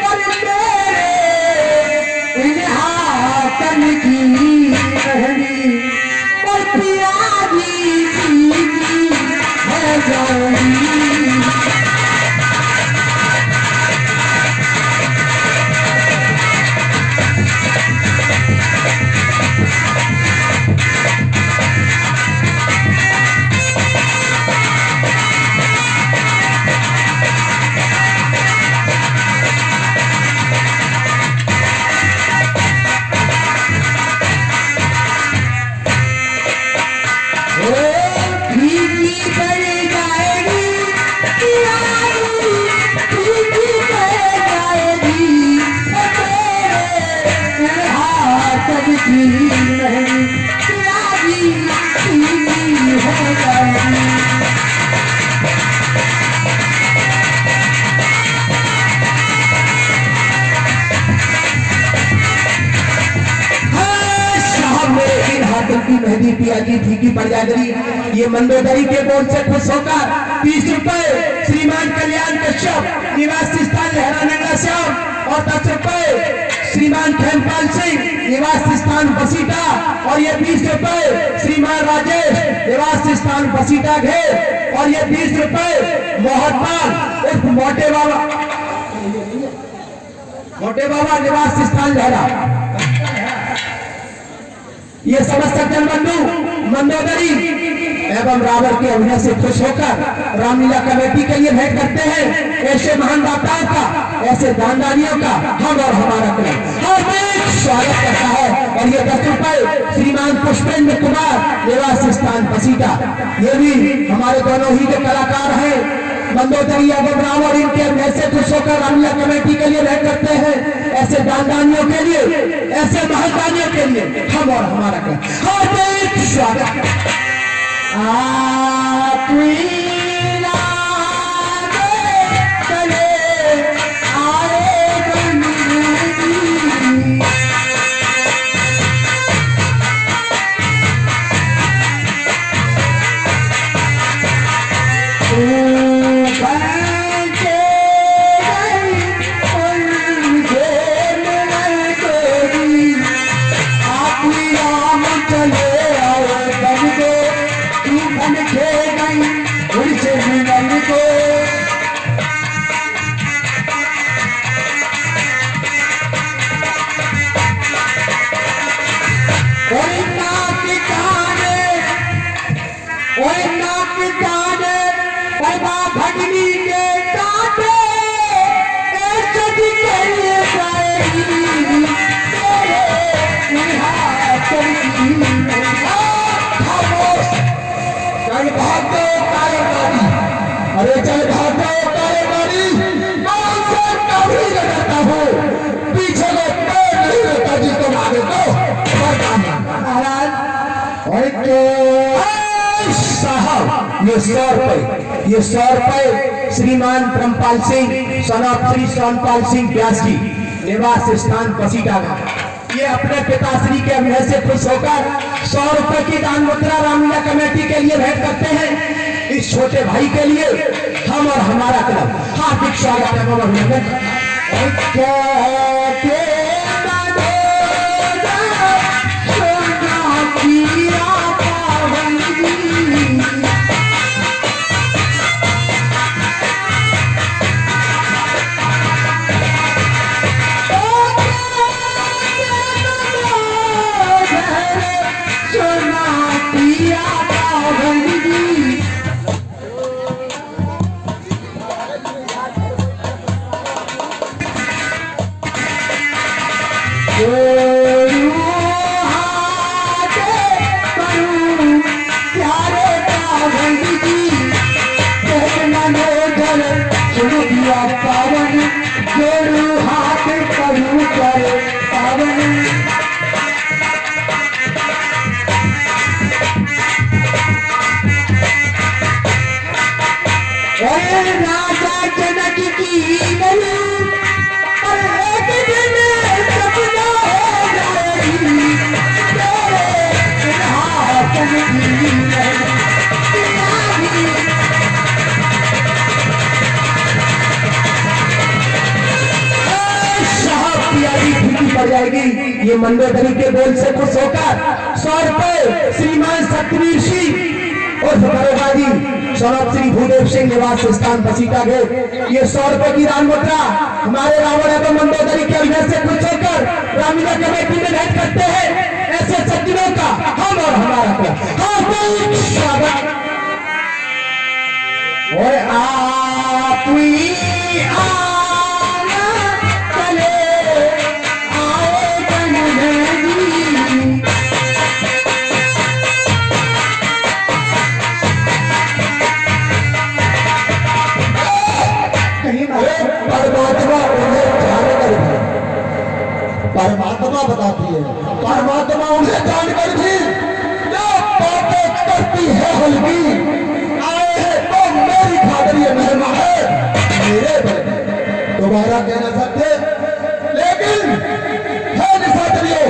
और मेरे इन हाथन की पहली और पियाजी की है जानी। मेहंदी पियाजी फीकी पड़ जाएगी। ये मंदोदरी के बोर्ड से खुश होकर 30 रुपए श्रीमान कल्याण कश्यप निवास स्थान लहरा नंगला श्याम और 10 रुपए श्रीमान खेमपाल सिंह निवास स्थान बसीटा, और ये 20 रुपए श्रीमान राजेश निवास स्थान बसीटा घेर, और ये 20 रुपए मोहनपाल उर्फ मोटे बाबा निवास स्थान लहरा। ये समस्त सज्जन बंधु मंदोदरी एवं रावण के अभिनय से खुश होकर रामलीला कमेटी के लिए भेंट करते हैं। ऐसे महान दाताओं का, ऐसे दानदानियों का हम और हमारा क्लब हार्दिक स्वागत करता है। और ये 10 रुपए श्रीमान पुष्पेंद्र कुमार निवास स्थान बसीटा, ये भी हमारे दोनों ही के कलाकार हैं। मंदोदरी एवं रावण इनके अभिनय से खुश होकर रामलीला कमेटी के लिए भेंट करते हैं। ऐसे दानदानियों के लिए, ऐसे महादानियों के लिए हम और हमारा क्लब हार्दिक स्वागत। अरे चल भागो कारेगारी, कभी लगाता हूँ पीछे को पैर नहीं रहता जी, तुम आगे तो महाराज। साहब ये 100 रुपए, ये 100 रुपए श्रीमान ब्रह्मपाल सिंह सनॉफ श्री सोनपाल सिंह व्यास जी निवास स्थान बसीटा का, ये अपने पिताश्री के अभिनय से खुश होकर 100 रुपए की दान मुद्रा रामलीला कमेटी के लिए भेंट करते हैं। इस छोटे भाई के लिए हम और हमारा क्लब हार्दिक स्वागत है। ये मंदोदरी के बोल से खुश होकर 100 रुपए श्रीमान सतवीर सिंह और बड़ोबाजी सौरभ श्री भूदेव सिंह निवास स्थान बसीटा गए। ये 100 रुपए की दान मुद्रा हमारे रावण एवं मंदोदरी के अभिनय से खुश होकर रामलीला कमेटी में भेंट करते हैं। ऐसे सज्जनों का हम और हमारा हार्दिक स्वागत। और आप परमात्मा बताती है, परमात्मा उन्हें जानकर भी जो बातें करती है हल्की, आए हैं तो मेरी खातिर ये महिमा है मेरे बल। दोबारा कहना सकते लेकिन है निशाचरियों,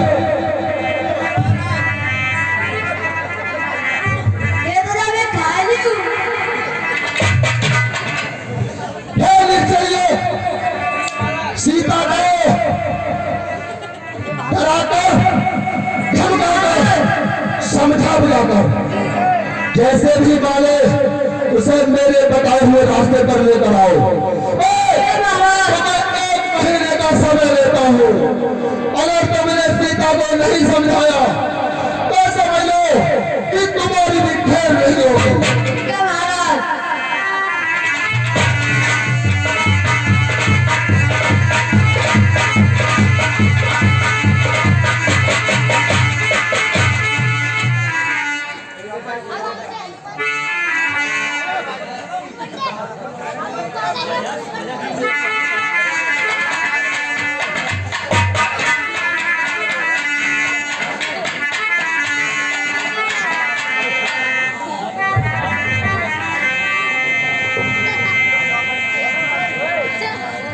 सीता को डराकर अब जाकर जैसे भी माने उसे मेरे बताए हुए रास्ते पर लेकर आओ। एक महीने का समय लेता हूँ, अगर तुमने सीता को नहीं समझाया तो समझ लो कि तुम्हारी भी खेल नहीं होगी।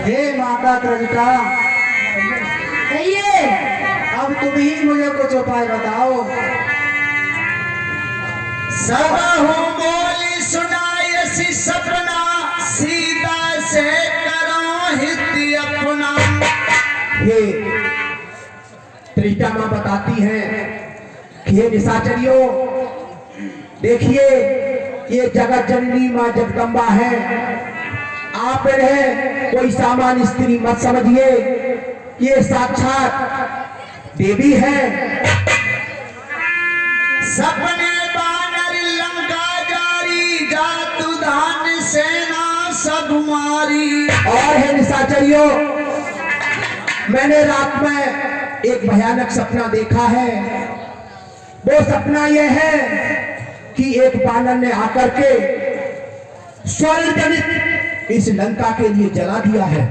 हे माता त्रजिता, कहिए। अब तुम ही मुझे कुछ उपाय बताओ। सबहु बोली सुनायसी सपना, सीता से करो हित अपना। ये त्रिटा मां बताती हैं कि हे निशाचरियों, देखिए ये जगत जननी मां जगदम्बा है। आप इन्हें कोई सामान्य स्त्री मत समझिए, ये साक्षात देवी है। सपने बानर लंका जारी, जातु धान सेना सब मारी। और है निशाचरियों, मैंने रात में एक भयानक सपना देखा है। वो सपना यह है कि एक बानर ने आकर के स्वर्ण जनित इस लंका के लिए जला दिया है।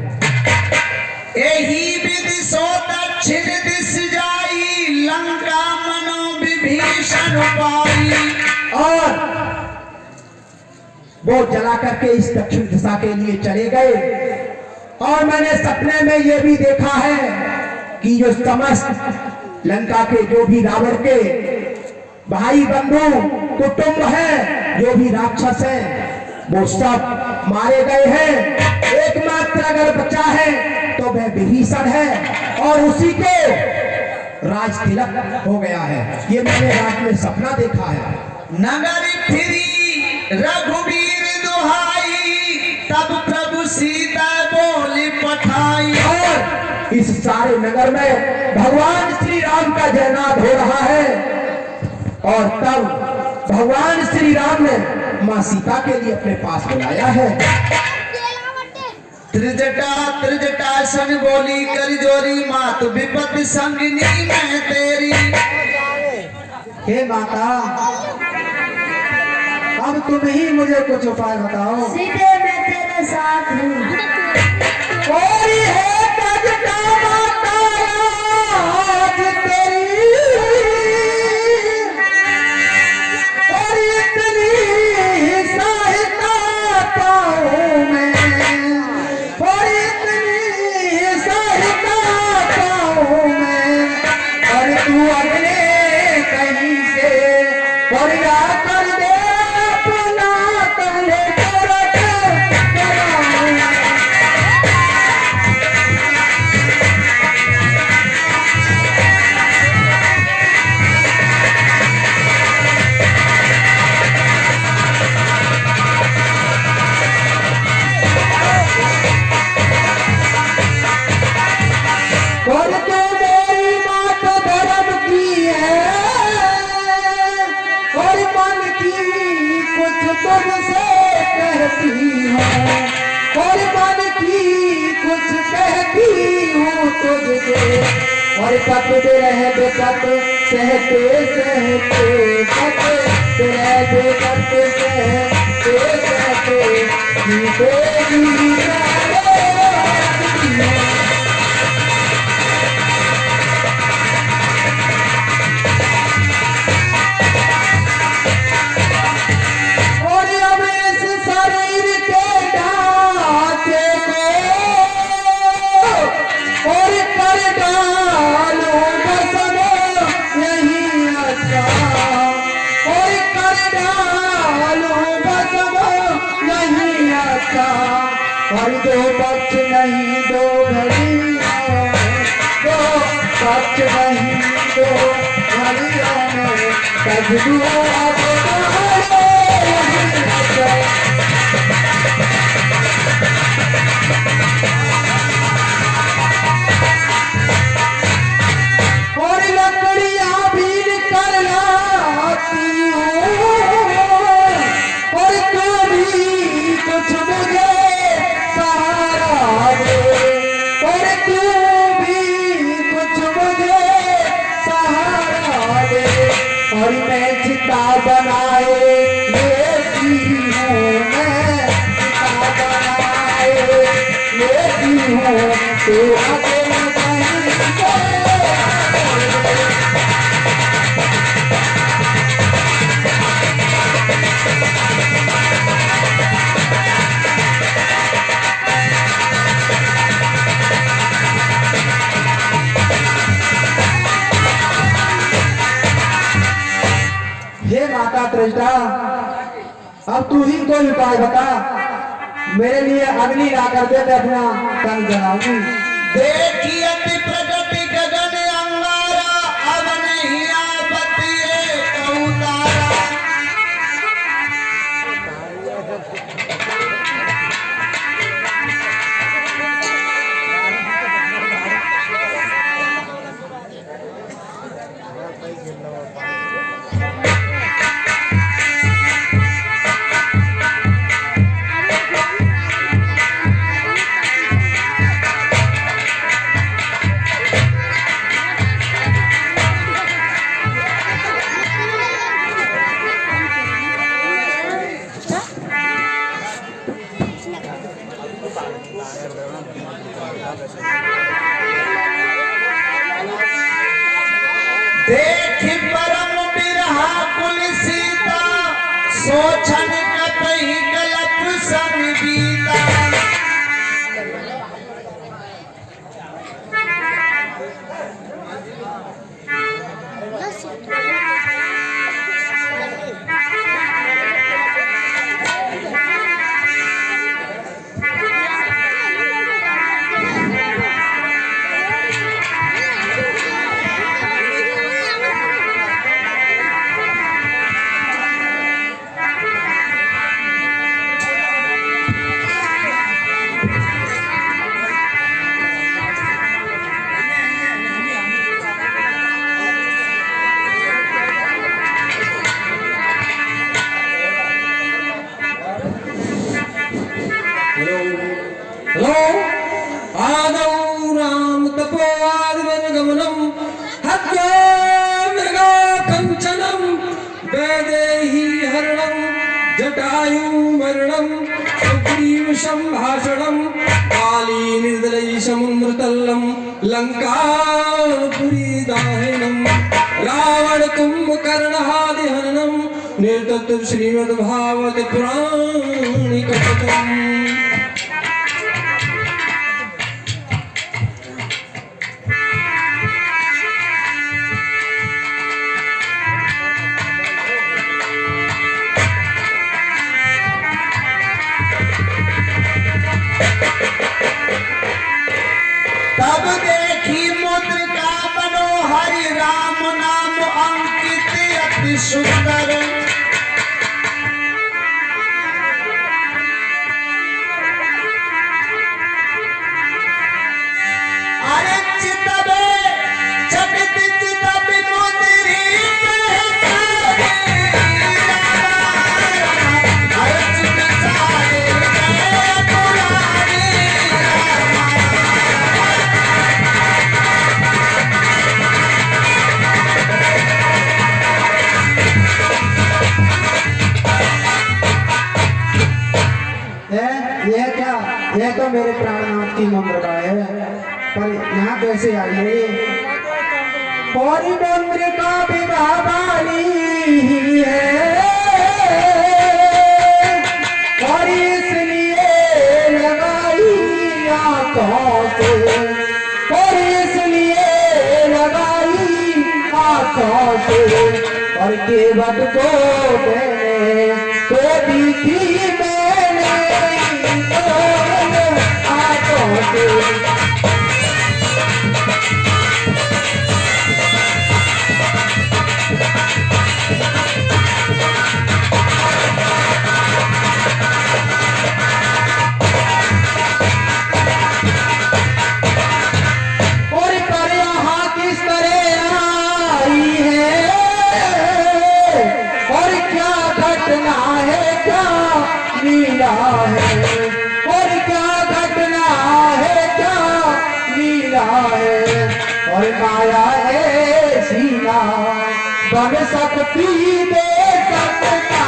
यही विधि सो दक्षिण दिश जाई, लंका मनो विभीषण पाई। और वो जला करके इस दक्षिण दिशा के लिए चले गए। और मैंने सपने में यह भी देखा है कि जो समस्त लंका के जो भी रावण के भाई बंधु कुटुंब है, जो भी राक्षस हैं, वो सब मारे गए हैं। एकमात्र अगर बचा है तो वह विभीषण है, और उसी को राज तिलक हो गया है। ये मैंने रात में सपना देखा है। नगर फिरी रघुवीर दुहाई, तब प्रभु सीता बोली पठाई। और इस सारे नगर में भगवान श्री राम का जयनाद हो रहा है। और तब भगवान श्री राम ने मां सीता के लिए अपने पास बुलाया है। त्रिजटा त्रिजटा सन बोली कर जोरी, मात विपत्ति संगिनी मैं तेरी। हे माता, अब तुम ही मुझे कुछ उपाय बताओ। सीधे मैं तेरे साथ हूँ। कोई है त्रिजटा माता आज तेरी, और इतनी सहायता पाऊं मैं, और इतनी सहायता पाऊं मैं। और तू अगले कहीं से और या कर दे अपना तले करत कराऊं। और तो मेरी मात धर्म की है, और मन की कुछ तुमसे कहती है, और मन की कुछ कहती हूँ तुझसे। और पत रह बेपत सहते सहते, पत रह बेपत सहते सहते, तेरी और दो पक्ष नहीं दो घड़ी, दो पक्ष नहीं दो डालियों में कजनुआ और लकड़ियां भी कर लाती हूँ और तू भी कुछ मुझे सहारा दे और तू भी कुछ मुझे सहारा दे और मैं चिता बनाए लेती हूँ मैं चिता बनाए लेती हूँ तू आगे हे माता त्रिजटा, अब तू ही कोई उपाय बता, मेरे लिए अग्नि ला कर दे, मैं अपना तन जलाऊंगी। देखी अति प्रगति गगन अंगारा, अब नहीं आपत्ति उतारा। देखी परम बिरहा कुल सीता, सोचन कतई गलत संग बीता। हेलो आदौ राम तपोवाद गमनम हत्या मृगा कंचनम वैदेही हरणम जटायु मरणम सुग्रीव संभाषणम काली निर्दलई समुद्र तल्लम लंकापुरी दाहिनम रावण कुंभकर्णादि हननम निर्दत्त श्रीमद् भागवत पुराण कथनम। तब देखी मुद्रिका मनोहरि, राम नाम अंकित अति सुंदर। अरे चितबे जगत चितब मुद्रित अरे चित सारे पुरारी। यह क्या, यह तो मेरे प्राणनाथ की मंत्र का है, पर यहाँ कैसे आई है ये? पौरी मंत्र का विवाह वाली है और इसलिए लगाई आंखों से, और इसलिए लगाई आंखों से, और केवट को मैंने तो दी थी मैंने आंखों से। धरती दे सकता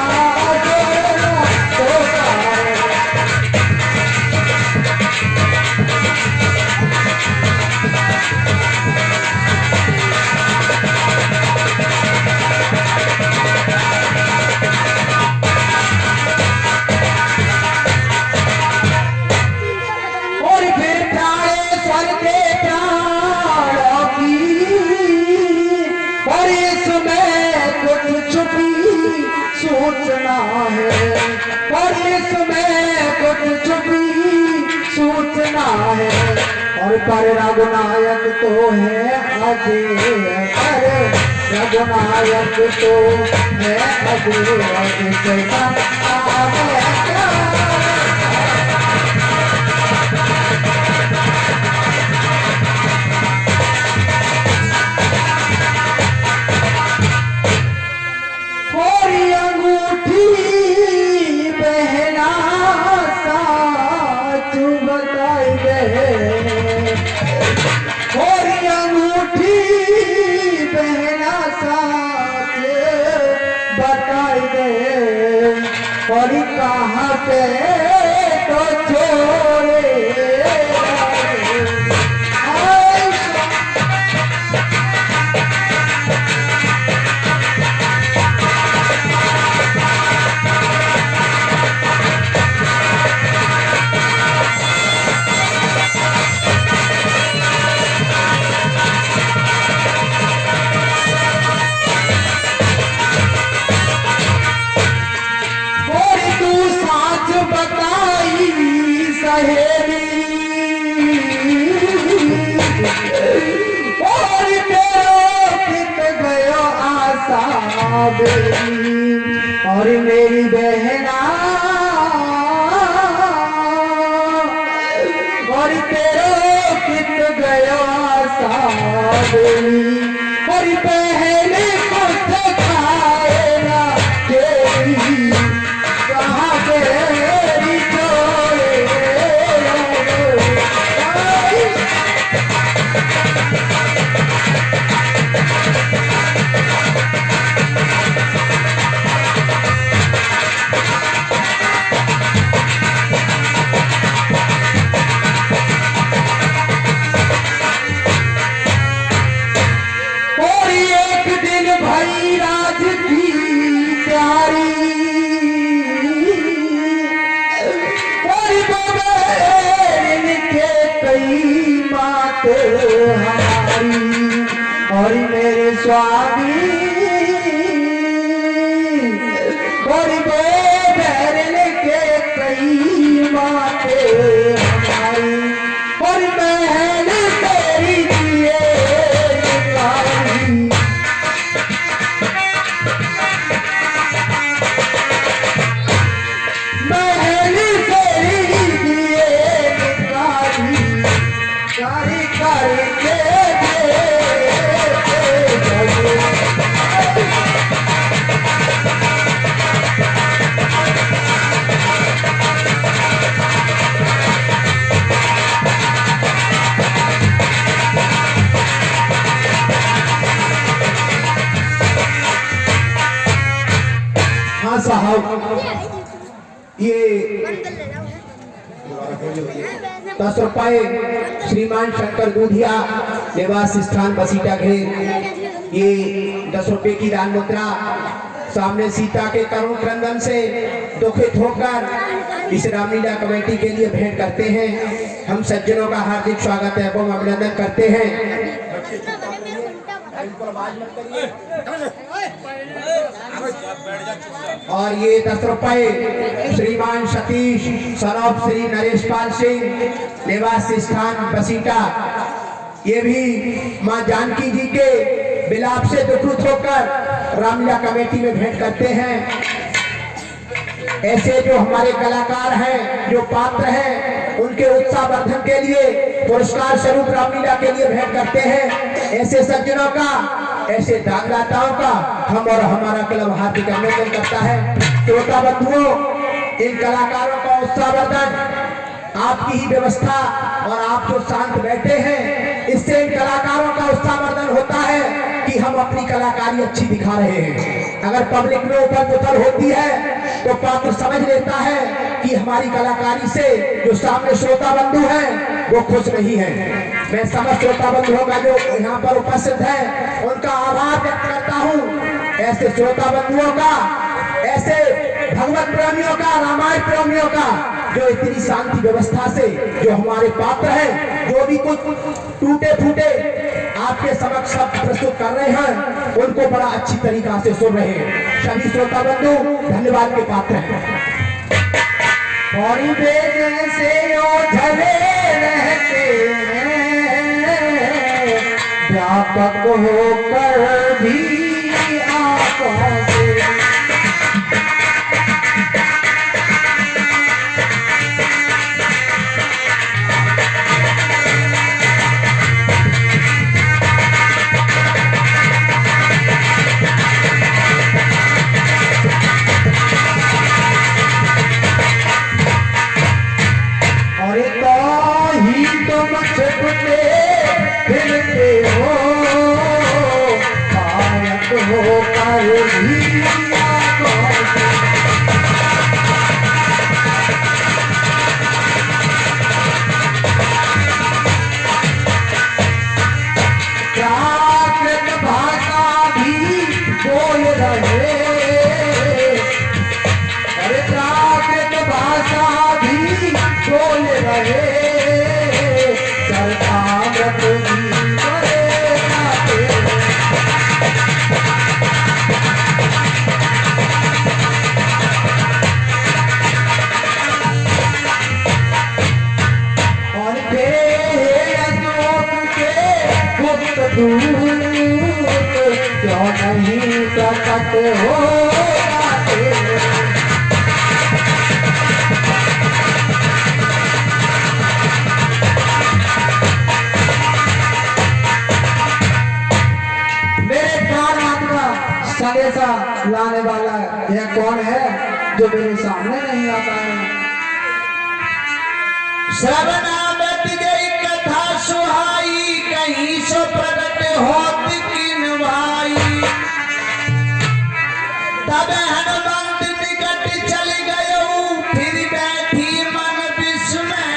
सूचना है, और इसमें कुछ छुपी सूचना है, और पर रघुनायक तो है अजय, अरे रघुनायक तो है अजय, और कहाँ पे तो छोड़े और मेरी बहना और तेरे कित गयो साबरी और पहले कुछ खाए ना तेरी कहाँ तेरी जोड़े हमारी और मेरे स्वामी और बहन के कई माते हमारी और बहन तेरी दिए बहन तेरी दिए कारी करके हाँ साहब, ये 10 रुपए श्रीमान शंकर दूधिया निवास स्थान बसीटा घेर, ये 10 रुपए की दान मुद्रा सामने सीता के करुण क्रंदन से दुखित होकर इस रामलीला कमेटी के लिए भेंट करते हैं। हम सज्जनों का हार्दिक स्वागत एवं अभिनंदन करते हैं। और ये 10 रुपए श्रीमान सतीश सनौफ श्री नरेश पाल सिंह निवास स्थान बसीटा, ये भी मां जानकी जी के विलाप से दुखित होकर रामलीला कमेटी में भेंट करते हैं। ऐसे जो हमारे कलाकार हैं, जो पात्र हैं, उनके उत्साह वर्धन के लिए पुरस्कार स्वरूप रामलीला के लिए भेंट करते हैं। ऐसे सज्जनों का, ऐसे दानदाताओं का हम और हमारा क्लब हार्दिक अभिनंदन करता है। श्रोता बंधुओं, इन कलाकारों का उत्साह वर्धन आपकी ही व्यवस्था और आप जो शांत बैठे हैं, इससे इन कलाकारों का उत्साह वर्धन होता है कि कि हम अपनी कलाकारी अच्छी दिखा रहे हैं। अगर पब्लिक में ऊपर पुथल होती है तो पात्र समझ लेता है कि हमारी कलाकारी से जो सामने श्रोता बंधु है वो खुश नहीं है। मैं समस्त श्रोता बंधुओं का जो यहाँ पर उपस्थित है उनका आभार व्यक्त करता हूँ। ऐसे श्रोता बंधुओं का, ऐसे भगवत प्रेमियों का, रामायण प्रेमियों का, जो इतनी शांति व्यवस्था से जो हमारे पात्र हैं, जो भी कुछ टूटे फूटे आपके समक्ष शब्द प्रस्तुत कर रहे हैं, उनको बड़ा अच्छी तरीका से सुन रहे हैं। सभी श्रोता बंधु धन्यवाद के पात्र हैं। और जैसे झले रहते हैं, व्यापक होकर भी आंखों से फिरते हो पायक होकर भी आंखों से। प्राकृत भाषा भी बोल रहे, अरे प्राकृत भाषा भी बोल रहे, क्यों नहीं प्रकट हो जाते। मेरे प्राण आत्मा संदेशा लाने वाला यह कौन है जो मेरे सामने नहीं आता है? श्रवणामृत गई कथा सुहाई, कहीं सो प्रकट होत किन भाई। तब हनुमंत निकट चल गयो, फिर बैठी मन विस्मय।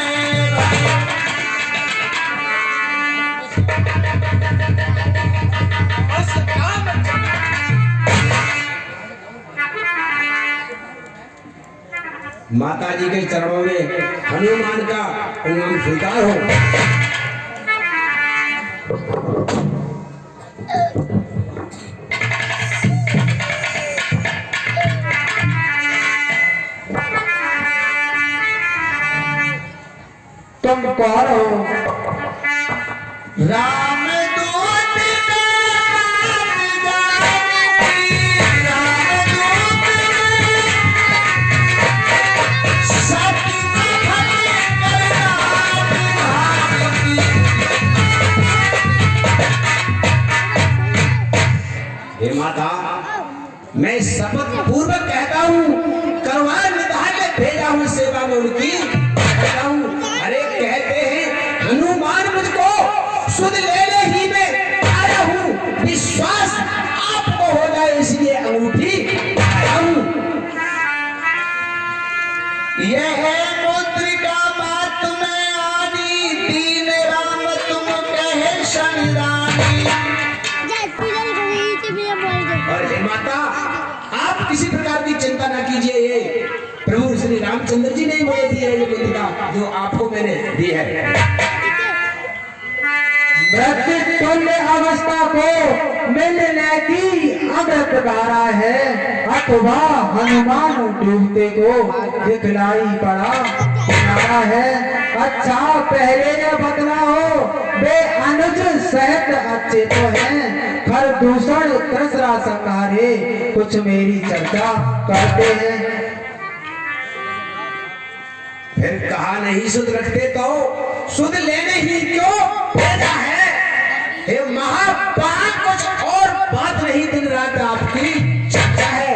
माता जी के चरणों में हनुमान का प्रणाम स्वीकार हो। तुम कौन हो? राम दूत हे माता, मैं शपथ पूर्वक कहता हूँ, करवार निधान में भेजा हूँ सेवा में उनकी। अरे कहते हैं हनुमान मुझको सुध लेने ही में आया हूँ, विश्वास आपको हो जाए इसलिए अंगूठी आया हूँ। यह मुद्रिका बात में आनी, दीन राम तुम कहे शनिदानी। और हे माता, आप किसी प्रकार की चिंता न कीजिए, ये प्रभु श्री रामचंद्र जी ने मुझे दी है ये मुद्रिका, जो आपको मैंने दी है। मृत्युल्य अवस्था को मिलने की अमृत धारा है, अथवा हनुमान डूबते को दिखलाई पड़ा किनारा है। अच्छा पहले ये बतलाओ, वे अनुज सहित अच्छे तो हैं, खर दूषण कसरा संहारे, कुछ मेरी चर्चा करते हैं। फिर कहा नहीं सुध रखते तो सुध लेने ही क्यों भेजा है? हे महापान, कुछ और बात नहीं, दिन रात आपकी चर्चा है।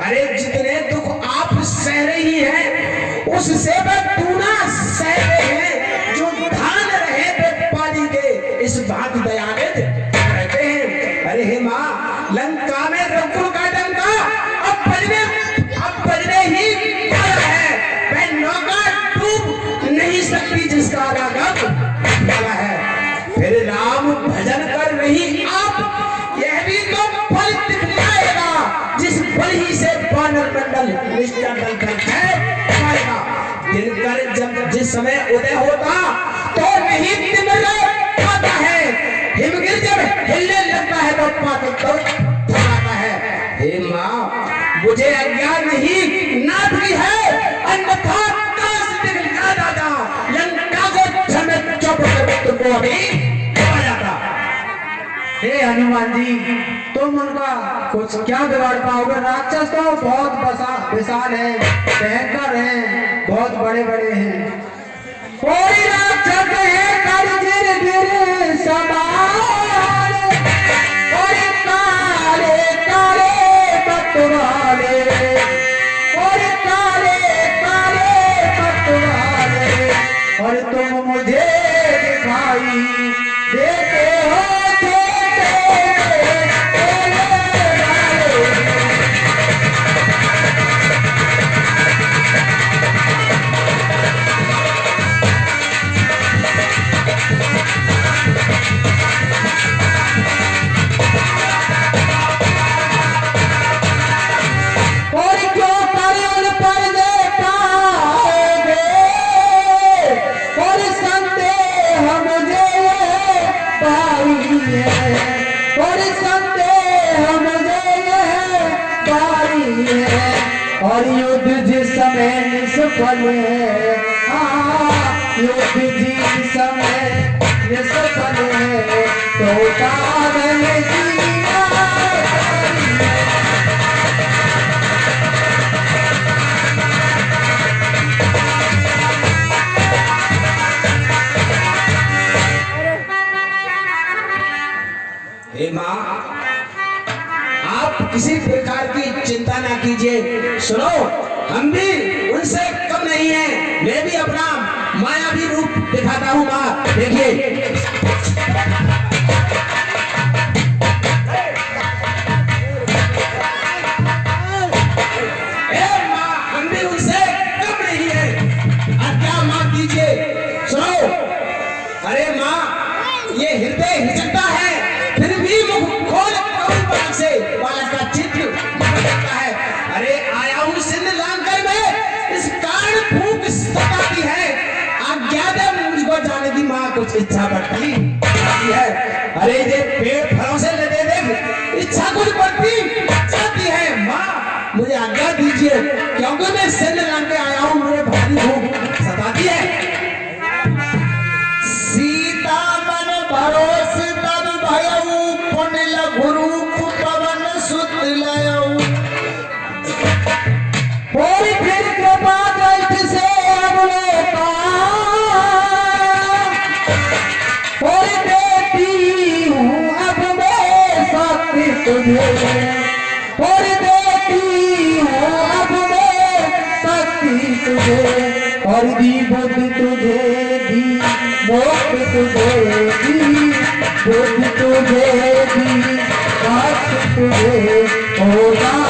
अरे जितने दुख आप सह रही हैं, उससे दूना सह रहे हैं जो धान रहे पाली के, इस बात दयानित रहते हैं। अरे हे नहीं सकती जिसका राघव वाला है। फिर राम भजन कर रही आप, यह भी तो फल दिखलाएगा, जिस फल ही से वानर मंडल निष्ठा दल कर पाएगा। दिनकर जब जिस समय उदय होता तो नहीं तिमिर आता है, हिमगिर जब हिलने लगता है तो पातल तो थमाता है। हे माँ, मुझे अज्ञान नहीं नाथ की है, अन्यथा काश दिखला दादा लंका को झमेट चौपट तुमको अभी आया था। हे हनुमान जी, तुम उनका कुछ क्या बिगाड़ पाओगे? राक्षस तो बहुत विशाल है, भयंकर है, बहुत बड़े बड़े हैं। कोई राक्षस है कर गिर गिर समान, और काले काले पतवाले, और काले काले पतवाले, और तुम मुझे दिखाई देते हो और युद्ध जिस समय निष्फल है, युद्ध जिस समय निष्फल है, तो कागल जीना हे माँ, आप किसी प्रकार की चिंता ना कीजिए। सुनो, हम भी उनसे कम नहीं हैं, मैं भी अपना मायावी रूप दिखाता हूँ। माँ देखिए, माँ हम भी उनसे कम नहीं हैं, आज्ञा माफ कीजिए। सुनो, अरे माँ, ये हृदय हिचकता है, फिर भी मुख खोल से बालक का चित्र बनता है। अरे आया हूँ सिंध लांकर में, इस कारण भूख सताती है, आज्ञा दे मुझको जाने की। माँ कुछ इच्छा बढ़ती है, अरे ये पेड़ फलों से लदे देख, इच्छा कुछ बढ़ती जाती है। माँ मुझे आज्ञा दीजिए, क्योंकि मैं सिंध लांके आया हूँ, मुझे भारी भूख सताती है। सीता मन भरोस तब भयऊ पुनिल गुरु और फिर कृपा दृष्टि से अवलोका, और देती हूँ अब मैं शक्ति तुझे, और देती हूँ अब मैं शक्ति तुझे, और दी बुद्धि तुझे दी, मोक्ष तुझे दी, बुद्धि तुझे दी, मोक्ष तुझे हो जाओ।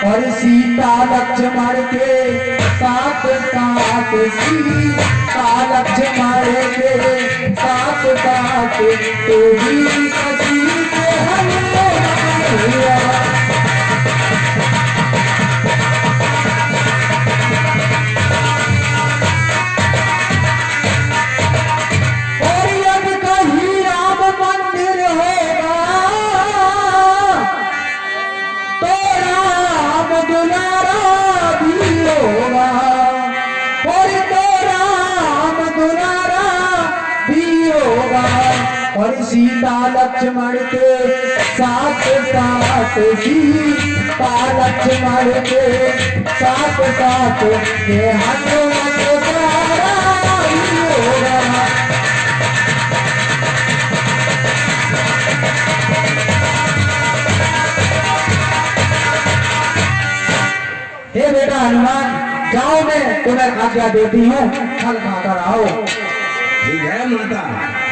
और सीता लक्ष्मण के साथ साथ, सीता लक्ष्मण के साथ साथ, तो भी कसी से हुआ। और अब कहीं राम मंदिर होगा, तो राम दुलारा भी होगा, और तो राम दुलारा भी होगा। और सीता लक्ष्मण के साथ साथ, सीता लक्ष्मण के साथ साथ, ये हनुमत द्वारा भी होगा। हे बेटा हनुमान, जाओ मैं तुम्हें आज्ञा देती हूँ, फल खाकर आओ। ठीक है माता।